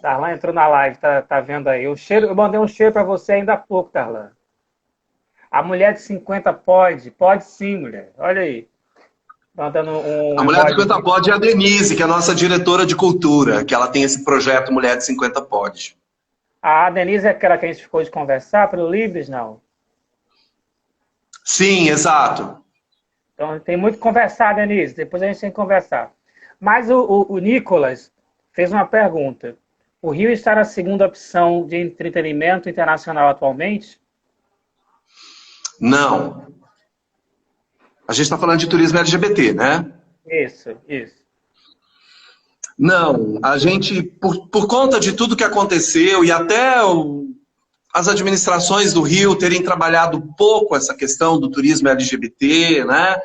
Darlan entrou na live, tá vendo aí. Eu mandei um cheiro para você ainda há pouco, Darlan. A mulher de 50 pode sim, mulher. Olha aí. Mandando a mulher de 50 pode é a Denise, que é a nossa diretora de cultura, que ela tem esse projeto Mulher de 50 Pode. A Denise é aquela que a gente ficou de conversar pelo Livres, não? Sim, exato. Então tem muito que conversar, Denise. Depois a gente tem que conversar. Mas o Nicolas fez uma pergunta. O Rio está na segunda opção de entretenimento internacional atualmente? Não. A gente está falando de turismo LGBT, né? Isso. Não, a gente, por conta de tudo que aconteceu e até as administrações do Rio terem trabalhado pouco essa questão do turismo LGBT, né?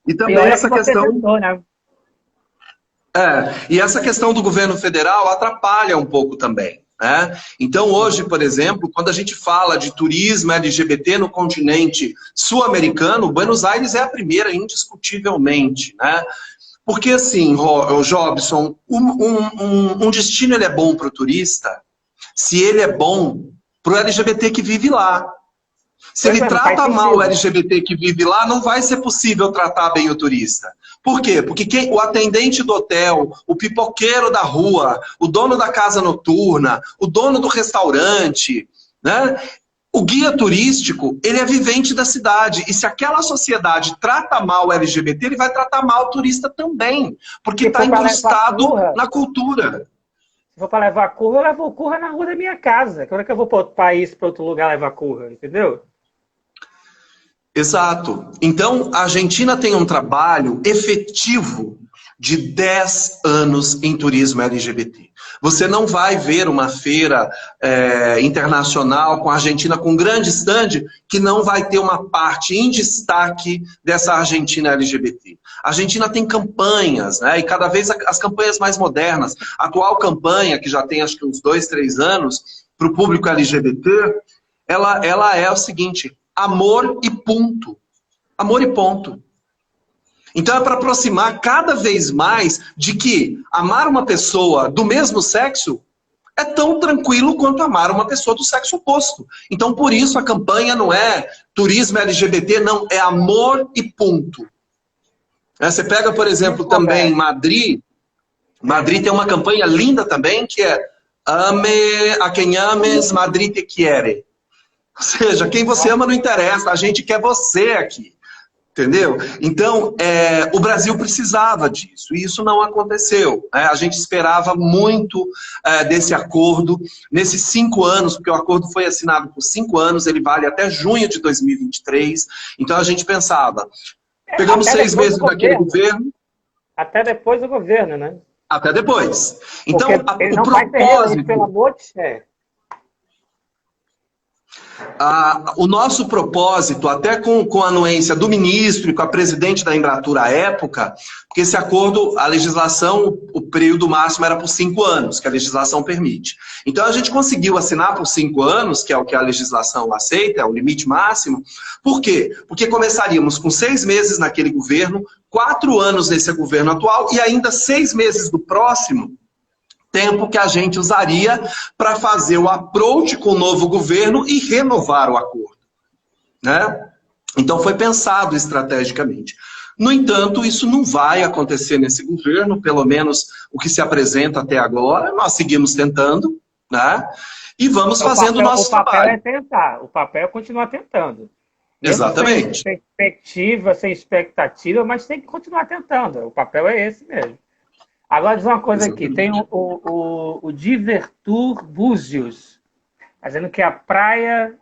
E também essa questão... Tentou, né? E essa questão do governo federal atrapalha um pouco também, né? Então hoje, por exemplo, quando a gente fala de turismo LGBT no continente sul-americano, Buenos Aires é a primeira indiscutivelmente, né? Porque assim, Jobson, um destino ele é bom para o turista se ele é bom para o LGBT que vive lá. Se ele trata mal o LGBT que vive lá, não vai ser possível tratar bem o turista. Por quê? Porque o atendente do hotel, o pipoqueiro da rua, o dono da casa noturna, o dono do restaurante, né? O guia turístico, ele é vivente da cidade. E se aquela sociedade trata mal o LGBT, ele vai tratar mal o turista também. Porque está incrustado na cultura. Se for para levar curva, eu levo curva na rua da minha casa. Quando é que eu vou para outro país, para outro lugar levar curva, entendeu? Exato. Então, a Argentina tem um trabalho efetivo de 10 anos em turismo LGBT. Você não vai ver uma feira internacional com a Argentina com um grande stand que não vai ter uma parte em destaque dessa Argentina LGBT. A Argentina tem campanhas, né? E cada vez as campanhas mais modernas. A atual campanha, que já tem acho que uns 2, 3 anos, para o público LGBT, ela é o seguinte: amor e ponto. Amor e ponto. Então é para aproximar cada vez mais de que amar uma pessoa do mesmo sexo é tão tranquilo quanto amar uma pessoa do sexo oposto. Então por isso a campanha não é turismo LGBT, não, é amor e ponto. Você pega, por exemplo, também Madrid. Madrid tem uma campanha linda também, que é Ame a quem ames, Madrid te quiere. Ou seja, quem você ama não interessa, a gente quer você aqui. Entendeu? Então, o Brasil precisava disso, e isso não aconteceu. Né? A gente esperava muito desse acordo, nesses 5 anos, porque o acordo foi assinado por 5 anos, ele vale até junho de 2023. Então, a gente pensava, pegamos 6 meses daquele governo. Até depois do governo, né? Até depois. Então, o propósito... Pelo amor de Deus. O nosso propósito, até com a anuência do ministro e com a presidente da Embratur à época, porque esse acordo, a legislação, o período máximo era por 5 anos, que a legislação permite. Então a gente conseguiu assinar por 5 anos, que é o que a legislação aceita, é o limite máximo. Por quê? Porque começaríamos com 6 meses naquele governo, 4 anos nesse governo atual e ainda 6 meses do próximo, tempo que a gente usaria para fazer o approach com o novo governo e renovar o acordo. Né? Então foi pensado estrategicamente. No entanto, isso não vai acontecer nesse governo, pelo menos o que se apresenta até agora. Nós seguimos tentando, né? E vamos fazendo o nosso trabalho. O papel é tentar, o papel é continuar tentando. Exatamente. Sem perspectiva, sem expectativa, mas tem que continuar tentando. O papel é esse mesmo. Agora, diz uma coisa aqui. Tem o Divertur Búzios, dizendo que a praia,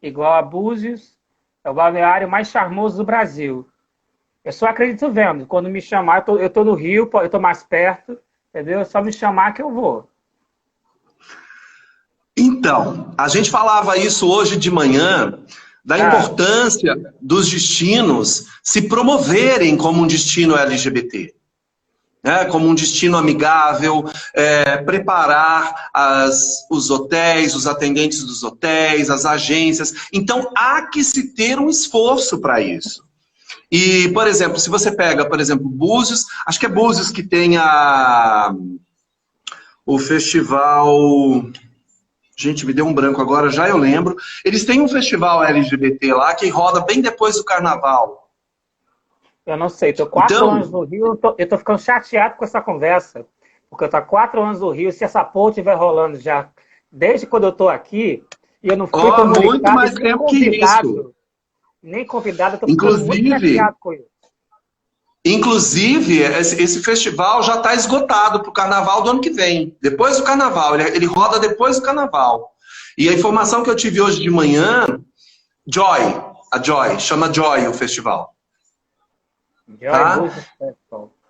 igual a Búzios, é o balneário mais charmoso do Brasil. Eu só acredito vendo. Quando me chamar, eu tô no Rio, eu tô mais perto, entendeu? É só me chamar que eu vou. Então, a gente falava isso hoje de manhã, da importância dos destinos se promoverem como um destino LGBT. Como um destino amigável, preparar os hotéis, os atendentes dos hotéis, as agências. Então, há que se ter um esforço para isso. E, por exemplo, se você pega, por exemplo, Búzios, acho que é Búzios que tem o festival... Gente, me deu um branco agora, já eu lembro. Eles têm um festival LGBT lá que roda bem depois do carnaval. Eu não sei, estou 4 anos no Rio, eu tô ficando chateado com essa conversa, porque eu estou há 4 anos no Rio, se essa porra estiver rolando já desde quando eu estou aqui, e eu não fui comunicado, muito mais tempo que isso. Nem convidado, eu estou ficando muito chateado com isso. Inclusive, esse festival já está esgotado para o carnaval do ano que vem, depois do carnaval, ele roda depois do carnaval. E a informação que eu tive hoje de manhã, chama Joy o festival.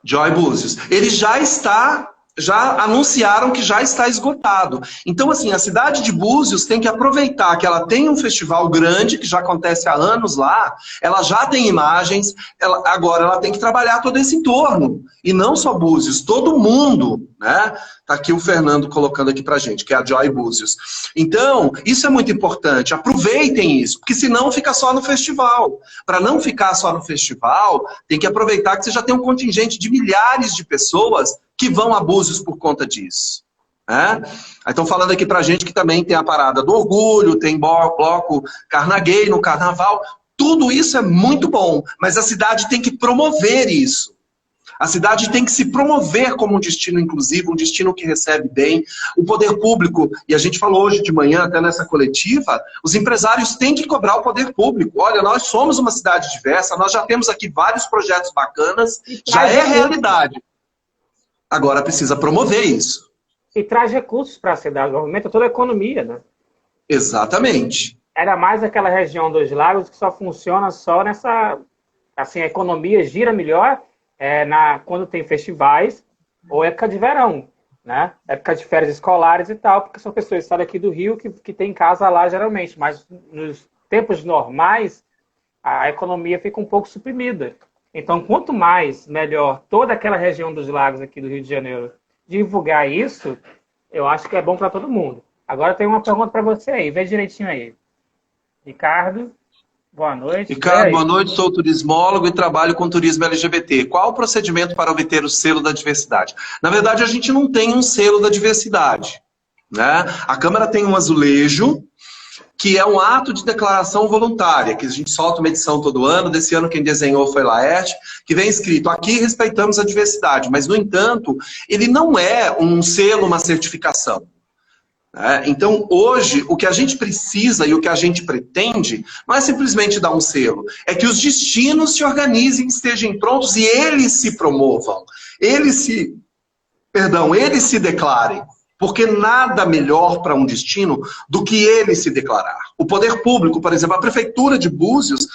Joy Búzios. Ele já anunciaram que já está esgotado. Então, assim, a cidade de Búzios tem que aproveitar que ela tem um festival grande, que já acontece há anos lá, ela já tem imagens, agora ela tem que trabalhar todo esse entorno. E não só Búzios, todo mundo, né? Tá aqui o Fernando colocando aqui pra gente, que é a Joy Búzios. Então, isso é muito importante, aproveitem isso, porque senão fica só no festival. Para não ficar só no festival, tem que aproveitar que você já tem um contingente de milhares de pessoas que vão a Búzios por conta disso. Né? Aí estão falando aqui pra gente que também tem a parada do orgulho, tem bloco carnaguei no carnaval. Tudo isso é muito bom, mas a cidade tem que promover isso. A cidade tem que se promover como um destino inclusivo, um destino que recebe bem. O poder público, e a gente falou hoje de manhã, até nessa coletiva, os empresários têm que cobrar o poder público. Olha, nós somos uma cidade diversa, nós já temos aqui vários projetos bacanas, já é realidade. Agora precisa promover isso. E traz recursos para a cidade, movimenta toda a economia, né? Exatamente. Era mais aquela região dos lagos que só funciona só nessa... Assim, a economia gira melhor quando tem festivais ou época de verão, né? Época de férias escolares e tal, porque são pessoas que saem daqui do Rio que tem casa lá geralmente, mas nos tempos normais a economia fica um pouco suprimida. Então, quanto mais, melhor toda aquela região dos lagos aqui do Rio de Janeiro divulgar isso, eu acho que é bom para todo mundo. Agora tem uma pergunta para você aí, vê direitinho aí. Ricardo, Boa noite. Ricardo, boa noite. Sou turismólogo e trabalho com turismo LGBT. Qual o procedimento para obter o selo da diversidade? Na verdade, a gente não tem um selo da diversidade, né? A Câmara tem um azulejo, que é um ato de declaração voluntária, que a gente solta uma edição todo ano. Desse ano quem desenhou foi Laerte, que vem escrito: aqui respeitamos a diversidade, mas, no entanto, ele não é um selo, uma certificação. Então, hoje, o que a gente precisa e o que a gente pretende não é simplesmente dar um selo, é que os destinos se organizem, estejam prontos e eles se promovam, eles se declarem, porque nada melhor para um destino do que ele se declarar. O poder público, por exemplo, a Prefeitura de Búzios,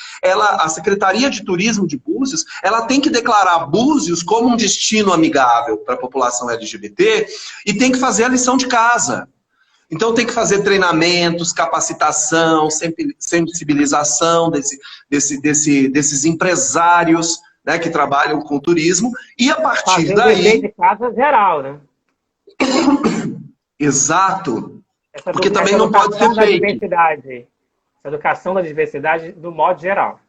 a Secretaria de Turismo de Búzios, ela tem que declarar Búzios como um destino amigável para a população LGBT e tem que fazer a lição de casa. Então tem que fazer treinamentos, capacitação, sensibilização desses empresários, né, que trabalham com turismo, e a partir fazer daí... Fazer de casa geral, né? Exato. Porque também não pode ser fake. Essa educação da diversidade do modo geral.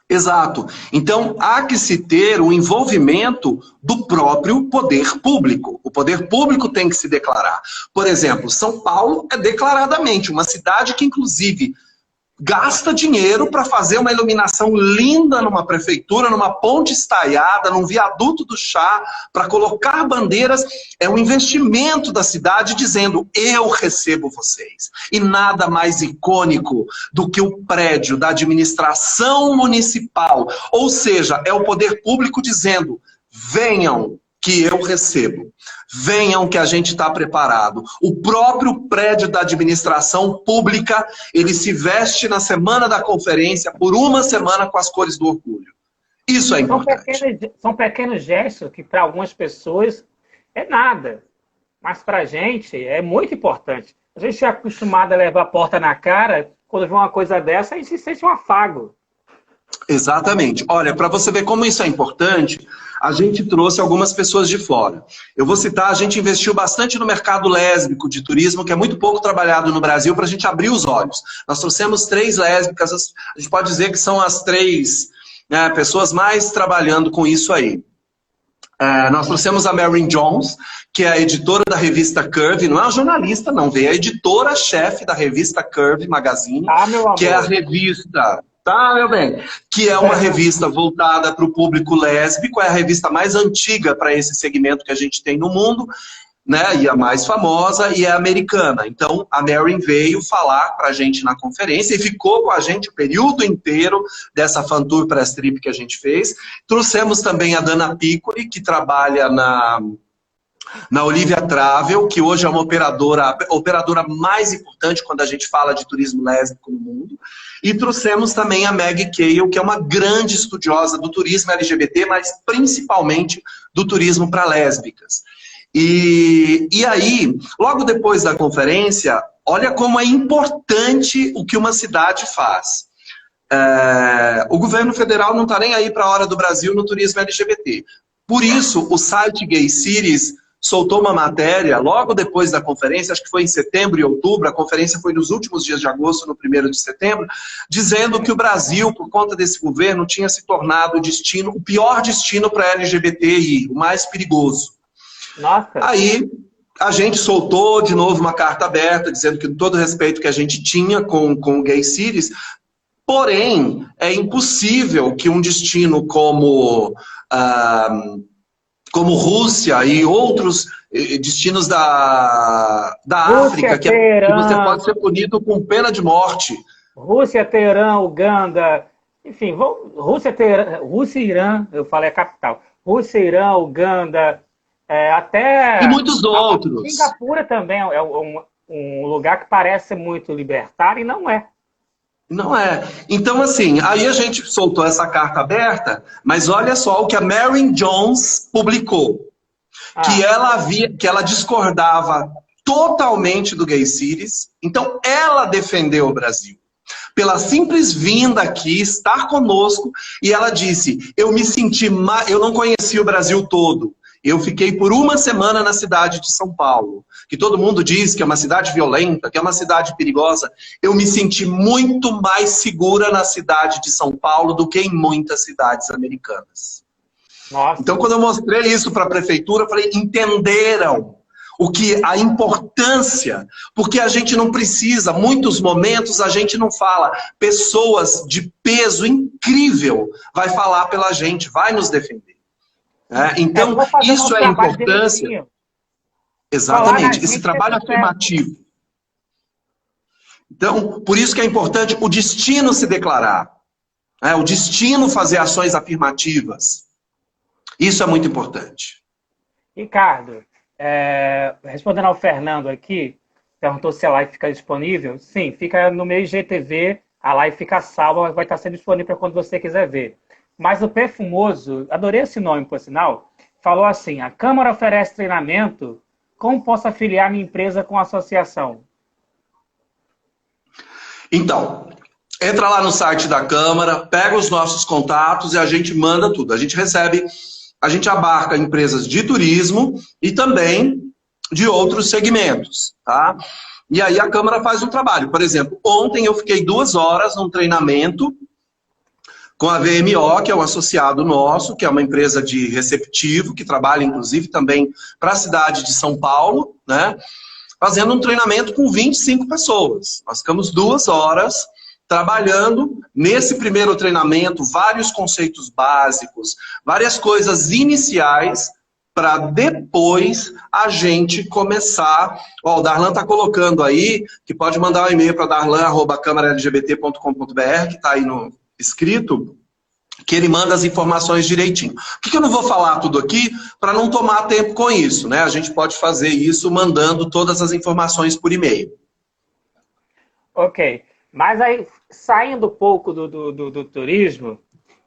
Exato. Então, há que se ter o envolvimento do próprio poder público. O poder público tem que se declarar. Por exemplo, São Paulo é declaradamente uma cidade que, inclusive, gasta dinheiro para fazer uma iluminação linda numa prefeitura, numa ponte estaiada, num viaduto do chá, para colocar bandeiras. É um investimento da cidade dizendo: eu recebo vocês. E nada mais icônico do que o prédio da administração municipal. Ou seja, é o poder público dizendo: venham que eu recebo. Venham que a gente está preparado. O próprio prédio da administração pública, ele se veste na semana da conferência por uma semana com as cores do orgulho. Isso é importante. São pequenos gestos que para algumas pessoas é nada. Mas para a gente é muito importante. A gente é acostumado a levar a porta na cara, quando vê uma coisa dessa, a gente se sente um afago. Exatamente. Olha, para você ver como isso é importante, a gente trouxe algumas pessoas de fora. Eu vou citar, a gente investiu bastante no mercado lésbico de turismo, que é muito pouco trabalhado no Brasil, para a gente abrir os olhos. Nós trouxemos 3 lésbicas, a gente pode dizer que são as 3 pessoas mais trabalhando com isso aí. Nós trouxemos a Marin Jones, que é a editora da revista Curve, não é uma jornalista não, veio a editora-chefe da revista Curve Magazine, que é a revista... Tá, meu bem? Que é uma revista voltada para o público lésbico, é a revista mais antiga para esse segmento que a gente tem no mundo, né? E a mais famosa, e é americana. Então, a Marin veio falar para a gente na conferência e ficou com a gente o período inteiro dessa Fan Tour Press Trip que a gente fez. Trouxemos também a Dana Piccoli, que trabalha na Olivia Travel, que hoje é uma operadora mais importante quando a gente fala de turismo lésbico no mundo. E trouxemos também a Maggie Cale, que é uma grande estudiosa do turismo LGBT, mas principalmente do turismo para lésbicas. E aí, logo depois da conferência, olha como é importante o que uma cidade faz. O governo federal não está nem aí para a hora do Brasil no turismo LGBT. Por isso, o site Gay Cities soltou uma matéria logo depois da conferência, acho que foi em setembro e outubro, a conferência foi nos últimos dias de agosto, no 1º de setembro, dizendo que o Brasil, por conta desse governo, tinha se tornado o pior destino para LGBTI, o mais perigoso. Nossa. Aí a gente soltou de novo uma carta aberta, dizendo que todo o respeito que a gente tinha com o Gay Cities, porém, é impossível que um destino como Rússia e outros destinos da África, que você pode ser punido com pena de morte. Rússia, Teherã, Uganda, enfim, Rússia, Irã, eu falei a capital. Rússia, Irã, Uganda, até... E muitos outros. Singapura também é um lugar que parece muito libertário e não é. Não é. Então, assim, aí a gente soltou essa carta aberta, mas olha só o que a Marin Jones publicou. Que ela discordava totalmente do Gay Cities, então ela defendeu o Brasil. Pela simples vinda aqui, estar conosco, e ela disse, eu me senti eu não conheci o Brasil todo, Eu fiquei por uma semana na cidade de São Paulo, que todo mundo diz que é uma cidade violenta, que é uma cidade perigosa. Eu me senti muito mais segura na cidade de São Paulo do que em muitas cidades americanas. Nossa. Então, quando eu mostrei isso para a prefeitura, eu falei, entenderam a importância, porque a gente não precisa, muitos momentos a gente não fala, pessoas de peso incrível vai falar pela gente, vai nos defender. Então, isso é a importância. Exatamente, esse trabalho afirmativo. Então, por isso que é importante o destino se declarar, o destino fazer ações afirmativas. Isso é muito importante. Ricardo, respondendo ao Fernando aqui, perguntou se a live fica disponível. Sim, fica no meu IGTV, a live fica salva, vai estar sendo disponível para quando você quiser ver. Mas o Perfumoso, adorei esse nome, por sinal, falou assim, a Câmara oferece treinamento, como posso afiliar minha empresa com a associação? Então, entra lá no site da Câmara, pega os nossos contatos e a gente manda tudo. A gente abarca empresas de turismo e também de outros segmentos, tá? E aí a Câmara faz um trabalho. Por exemplo, ontem eu fiquei 2 horas num treinamento com a VMO, que é um associado nosso, que é uma empresa de receptivo, que trabalha, inclusive, também para a cidade de São Paulo, né? Fazendo um treinamento com 25 pessoas. Nós ficamos 2 horas trabalhando nesse primeiro treinamento, vários conceitos básicos, várias coisas iniciais, para depois a gente começar. O Darlan está colocando aí, que pode mandar um e-mail para darlan@camaralgbt.com.br, que está aí no escrito, que ele manda as informações direitinho. Por que eu não vou falar tudo aqui para não tomar tempo com isso, né? A gente pode fazer isso mandando todas as informações por e-mail. Ok. Mas aí, saindo um pouco do turismo,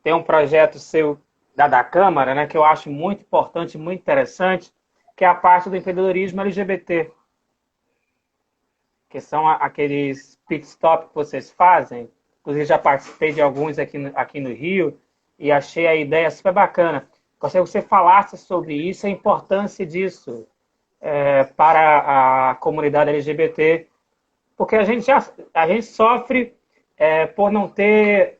tem um projeto seu da Câmara, né, que eu acho muito importante, muito interessante, que é a parte do empreendedorismo LGBT. Que são aqueles pit stop que vocês fazem. Inclusive, já participei de alguns aqui no Rio e achei a ideia super bacana. Gostaria que você falasse sobre isso, a importância disso para a comunidade LGBT, porque a gente sofre por não ter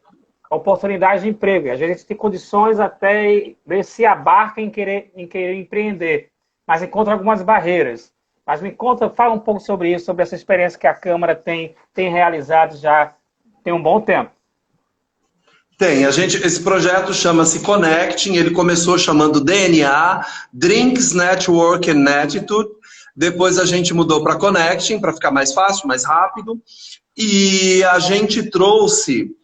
oportunidade de emprego. A gente tem condições até se abarca em querer empreender, mas encontra algumas barreiras. Mas fala um pouco sobre isso, sobre essa experiência que a Câmara tem realizado já tem um bom tempo. Esse projeto chama-se Connecting, ele começou chamando DNA, Drinks, Network and Attitude, depois a gente mudou para Connecting, para ficar mais fácil, mais rápido, e a gente trouxe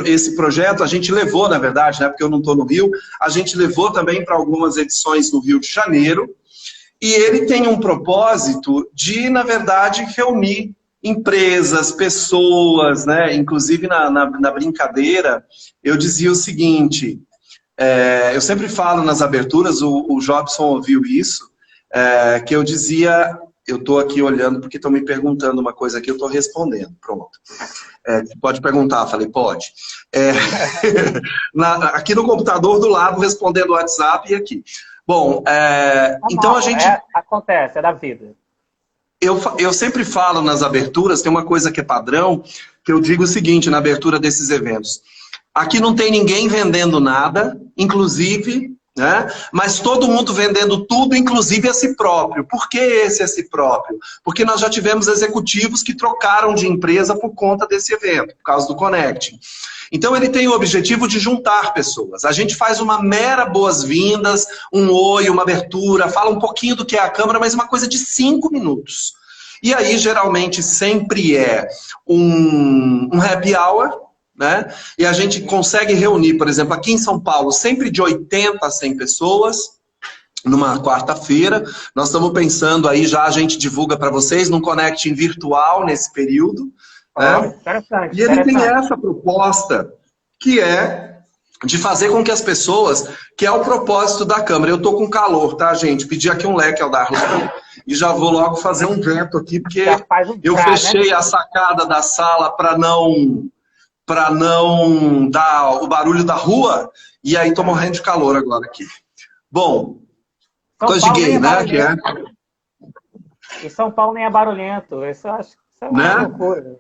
esse projeto, a gente levou, na verdade, né, porque eu não estou no Rio, a gente levou também para algumas edições no Rio de Janeiro, e ele tem um propósito de, na verdade, reunir empresas, pessoas, né? Inclusive na brincadeira, eu dizia o seguinte, eu sempre falo nas aberturas, o Jobson ouviu isso, que eu dizia, eu estou aqui olhando porque estão me perguntando uma coisa aqui, eu estou respondendo, pronto. Pode perguntar, falei, pode. Aqui no computador do lado, respondendo o WhatsApp e aqui. Bom, então a gente... acontece, é da vida. Eu sempre falo nas aberturas, tem uma coisa que é padrão, que eu digo o seguinte na abertura desses eventos. Aqui não tem ninguém vendendo nada, inclusive, né? Mas todo mundo vendendo tudo, inclusive a si próprio. Por que esse a si próprio? Porque nós já tivemos executivos que trocaram de empresa por conta desse evento, por causa do Connecting. Então ele tem o objetivo de juntar pessoas. A gente faz uma mera boas-vindas, um oi, uma abertura, fala um pouquinho do que é a Câmara, mas uma coisa de 5 minutos. E aí, geralmente, sempre é um happy hour, né? E a gente consegue reunir, por exemplo, aqui em São Paulo, sempre de 80 a 100 pessoas, numa quarta-feira. Nós estamos pensando aí, já a gente divulga para vocês, num Connecting virtual nesse período. Interessante, e ele tem essa proposta, que é de fazer com que as pessoas, que é o propósito da Câmara. Eu estou com calor, tá, gente? Pedi aqui um leque ao Darlan e já vou logo fazer um vento aqui, porque eu fechei a sacada da sala para não dar o barulho da rua, E aí tô morrendo de calor agora aqui. Bom, São coisa de Paulo nem gay, é né? Que é, barulhento. E São Paulo nem é barulhento. Isso eu acho que isso é uma né? loucura.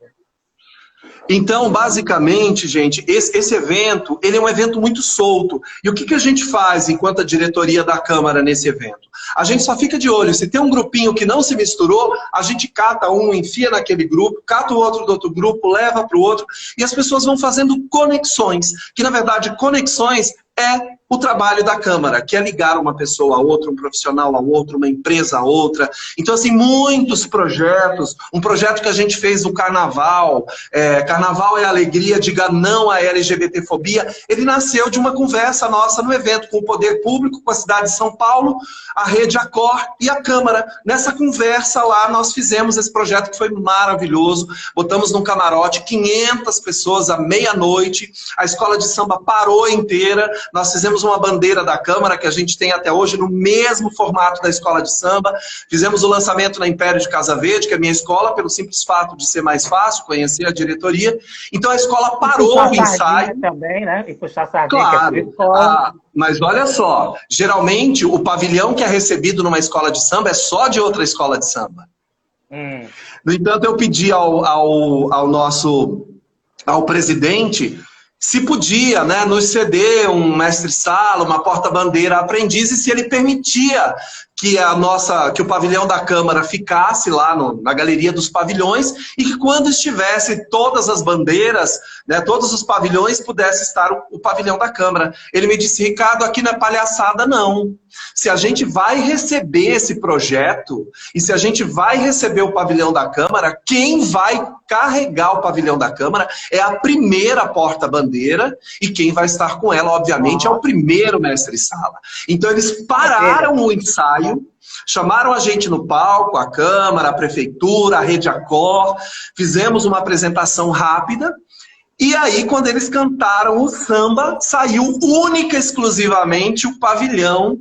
Então, basicamente, gente, esse evento, ele é um evento muito solto. E o que, que a gente faz enquanto a diretoria da Câmara nesse evento? A gente só fica de olho. Se tem um grupinho que não se misturou, a gente cata um, enfia naquele grupo, cata o outro do outro grupo, leva para o outro, e as pessoas vão fazendo conexões, que na verdade conexões é o trabalho da Câmara, que é ligar uma pessoa a outra, um profissional a outro, uma empresa a outra. Então, assim, muitos projetos. Um projeto que a gente fez no Carnaval, Carnaval é Alegria, diga não à LGBTfobia, ele nasceu de uma conversa nossa no evento com o Poder Público, com a cidade de São Paulo, a Rede Acor e a Câmara. Nessa conversa lá, nós fizemos esse projeto que foi maravilhoso. Botamos num camarote 500 pessoas à meia-noite, a escola de samba parou inteira, nós fizemos uma bandeira da Câmara, que a gente tem até hoje, no mesmo formato da escola de samba. Fizemos o lançamento na Império de Casa Verde, que é a minha escola, pelo simples fato de ser mais fácil, conhecer a diretoria. Então a escola parou o ensaio. Também, né? E puxar sardinha, Claro. que é escola. Mas olha só, geralmente o pavilhão que é recebido numa escola de samba é só de outra escola de samba. No entanto, eu pedi ao presidente se podia, né, nos ceder um mestre-sala, uma porta-bandeira aprendiz, e se ele permitia que o pavilhão da Câmara ficasse lá na galeria dos pavilhões, e que quando estivesse todas as bandeiras, né, todos os pavilhões, pudesse estar o pavilhão da Câmara. Ele me disse: Ricardo, aqui não é palhaçada, não. Se a gente vai receber esse projeto, e se a gente vai receber o pavilhão da Câmara, quem vai carregar o pavilhão da Câmara é a primeira porta-bandeira, e quem vai estar com ela, obviamente, é o primeiro mestre-sala. Então eles pararam o ensaio, chamaram a gente no palco, a Câmara, a Prefeitura, a Rede Acor, fizemos uma apresentação rápida, e aí, quando eles cantaram o samba, saiu única e exclusivamente o pavilhão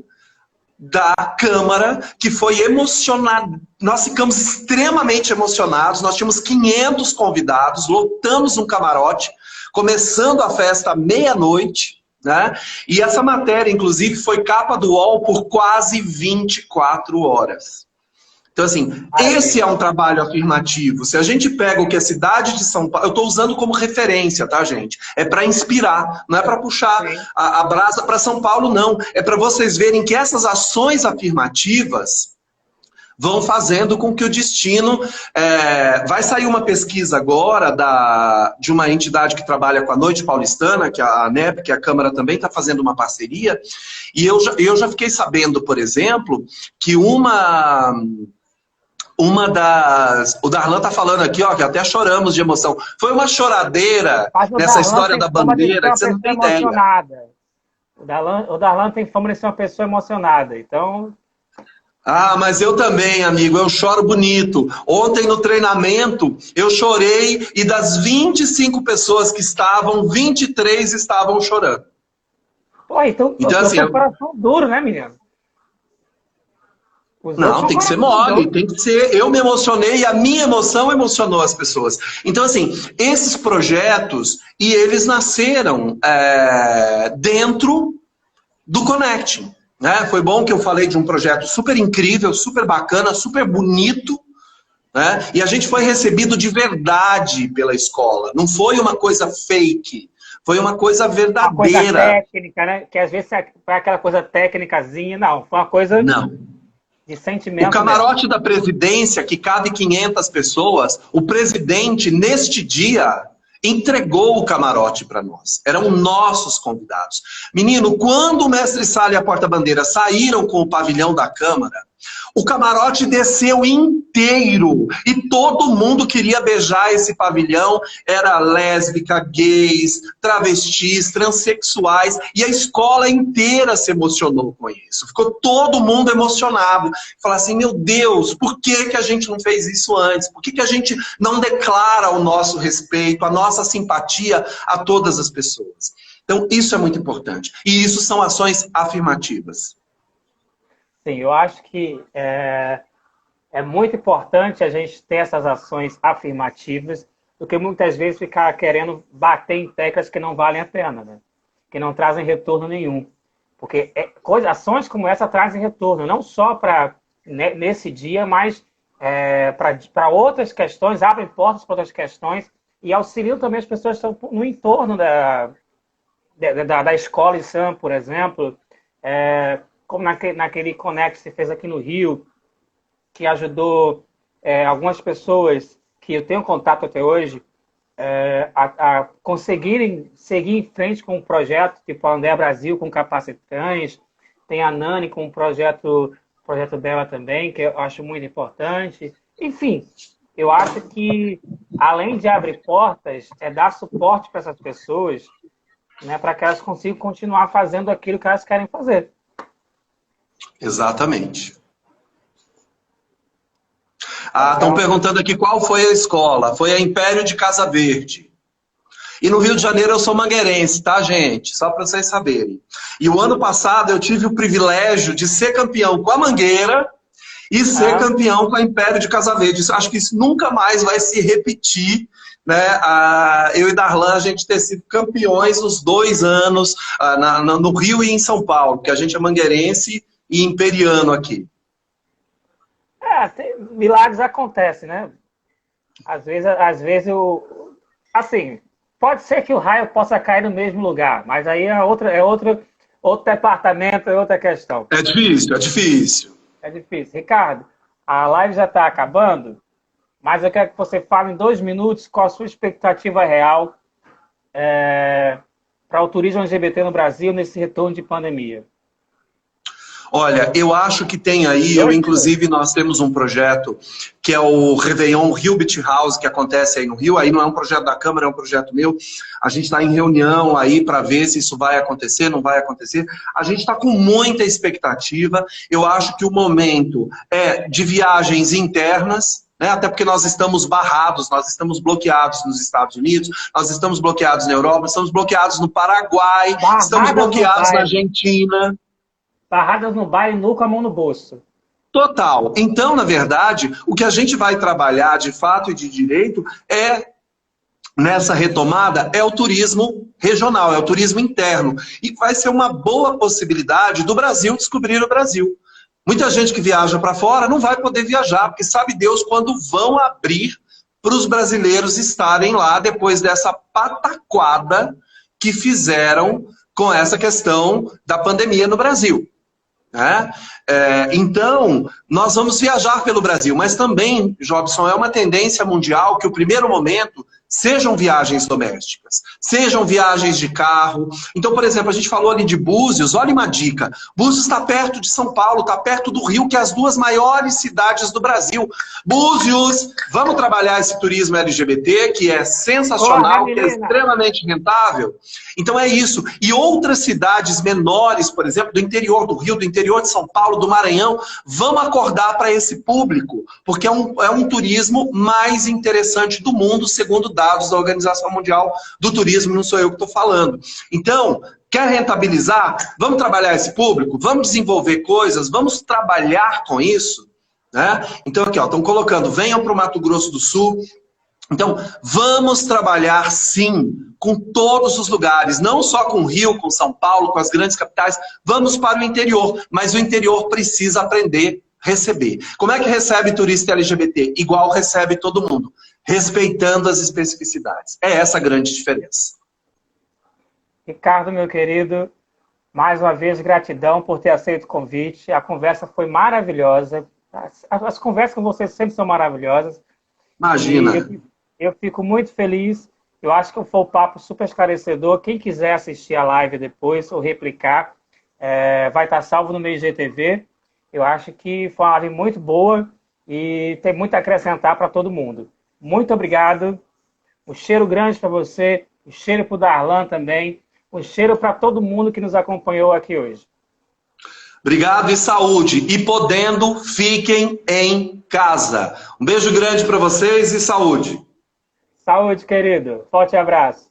da Câmara, que foi emocionado. Nós ficamos extremamente emocionados, nós tínhamos 500 convidados, lotamos um camarote, começando a festa à meia-noite, né? E essa matéria, inclusive, foi capa do UOL por quase 24 horas. Então, assim, esse é um trabalho afirmativo. Se a gente pega o que a cidade de São Paulo... Eu estou usando como referência, tá, gente? É para inspirar, não é para puxar a brasa para São Paulo, não. É para vocês verem que essas ações afirmativas vão fazendo com que o destino... vai sair uma pesquisa agora de uma entidade que trabalha com a Noite Paulistana, que é a ANEP, que a Câmara também está fazendo uma parceria, e eu já fiquei sabendo, por exemplo, que o Darlan tá falando aqui, ó, que até choramos de emoção. Foi uma choradeira nessa história da bandeira, que você não tem ideia. O Darlan tem fama de ser uma pessoa emocionada, então... Mas eu também, amigo, eu choro bonito. Ontem no treinamento, eu chorei, e das 25 pessoas que estavam, 23 estavam chorando. Pô, então assim, tem um coração duro, né, menino? Não, tem que ser mole, tem que ser... Eu me emocionei e a minha emoção emocionou as pessoas. Então, assim, esses projetos, e eles nasceram dentro do Connecting, né? Foi bom que eu falei de um projeto super incrível, super bacana, super bonito, né? E a gente foi recebido de verdade pela escola. Não foi uma coisa fake, foi uma coisa verdadeira. Uma coisa técnica, né? Que às vezes foi aquela coisa técnicazinha, não. Foi uma coisa... Não. De sentimento. O camarote da presidência, que cabe 500 pessoas, o presidente, neste dia, entregou o camarote para nós. Eram nossos convidados. Menino, quando o mestre-sala e a porta-bandeira saíram com o pavilhão da Câmara, o camarote desceu inteiro e todo mundo queria beijar esse pavilhão. Era lésbica, gays, travestis, transexuais, e a escola inteira se emocionou com isso. Ficou todo mundo emocionado. Falar assim, meu Deus, por que a gente não fez isso antes? Por que a gente não declara o nosso respeito, a nossa simpatia a todas as pessoas? Então, isso é muito importante. E isso são ações afirmativas. Sim, eu acho que é muito importante a gente ter essas ações afirmativas do que muitas vezes ficar querendo bater em teclas que não valem a pena, né? que não trazem retorno nenhum. Porque ações como essa trazem retorno, não só para nesse dia, mas para outras questões, abrem portas para outras questões e auxiliam também as pessoas que estão no entorno da escola em Sam, por exemplo, como naquele Connect que se fez aqui no Rio, que ajudou algumas pessoas que eu tenho contato até hoje a conseguirem seguir em frente com um projeto, tipo a André Brasil com Capacitães, tem a Nani com o projeto dela também, que eu acho muito importante. Enfim, eu acho que, além de abrir portas, dar suporte para essas pessoas, né, para que elas consigam continuar fazendo aquilo que elas querem fazer. Exatamente. Estão perguntando aqui qual foi a escola. Foi a Império de Casa Verde. E no Rio de Janeiro eu sou mangueirense, tá, gente? Só para vocês saberem. E o ano passado eu tive o privilégio de ser campeão com a Mangueira e ser campeão com a Império de Casa Verde. Acho que isso nunca mais vai se repetir, né? Eu e Darlan, a gente ter sido campeões nos 2 anos, no Rio e em São Paulo, que a gente é mangueirense e imperiano aqui. Milagres acontecem, né? Às vezes assim, pode ser que o raio possa cair no mesmo lugar, mas aí é outro departamento, é outra questão. É difícil, é difícil. É difícil. Ricardo, a live já está acabando, mas eu quero que você fale em 2 minutos qual a sua expectativa real para o turismo LGBT no Brasil nesse retorno de pandemia. Olha, eu acho que tem aí, inclusive nós temos um projeto que é o Réveillon Rio Beach House, que acontece aí no Rio, aí não é um projeto da Câmara, é um projeto meu, a gente está em reunião aí para ver se isso vai acontecer, não vai acontecer, a gente está com muita expectativa, eu acho que o momento é de viagens internas, né? Até porque nós estamos barrados, nós estamos bloqueados nos Estados Unidos, nós estamos bloqueados na Europa, estamos bloqueados no Paraguai, estamos bloqueados na Argentina. Barradas no baile, nu com a mão no bolso. Total. Então, na verdade, o que a gente vai trabalhar de fato e de direito nessa retomada, é o turismo regional, é o turismo interno. E vai ser uma boa possibilidade do Brasil descobrir o Brasil. Muita gente que viaja para fora não vai poder viajar, porque sabe Deus quando vão abrir para os brasileiros estarem lá depois dessa pataquada que fizeram com essa questão da pandemia no Brasil. Então, nós vamos viajar pelo Brasil, mas também, Jobson, é uma tendência mundial que o primeiro momento sejam viagens domésticas, sejam viagens de carro. Então, por exemplo, a gente falou ali de Búzios, olha uma dica. Búzios está perto de São Paulo, está perto do Rio, que é as 2 maiores cidades do Brasil. Búzios, vamos trabalhar esse turismo LGBT, que é sensacional, que é extremamente rentável. Então é isso. E outras cidades menores, por exemplo, do interior do Rio, do interior de São Paulo, do Maranhão, vamos acordar para esse público, porque é um turismo mais interessante do mundo, segundo dados da Organização Mundial do Turismo, não sou eu que estou falando. Então, quer rentabilizar? Vamos trabalhar esse público? Vamos desenvolver coisas? Vamos trabalhar com isso? Né? Então aqui, estão colocando, venham para o Mato Grosso do Sul. Então, vamos trabalhar sim com todos os lugares, não só com o Rio, com São Paulo, com as grandes capitais, vamos para o interior, mas o interior precisa aprender a receber. Como é que recebe turista LGBT? Igual recebe todo mundo, respeitando as especificidades. É essa a grande diferença. Ricardo, meu querido, mais uma vez gratidão por ter aceito o convite, a conversa foi maravilhosa, as conversas com você sempre são maravilhosas. Imagina. Eu fico muito feliz. Eu acho que foi um papo super esclarecedor. Quem quiser assistir a live depois ou replicar, vai estar salvo no meio GTV. Eu acho que foi uma live muito boa e tem muito a acrescentar para todo mundo. Muito obrigado. Um cheiro grande para você, um cheiro para o Darlan também, um cheiro para todo mundo que nos acompanhou aqui hoje. Obrigado e saúde. E podendo, fiquem em casa. Um beijo grande para vocês e saúde. Saúde, querido. Forte abraço.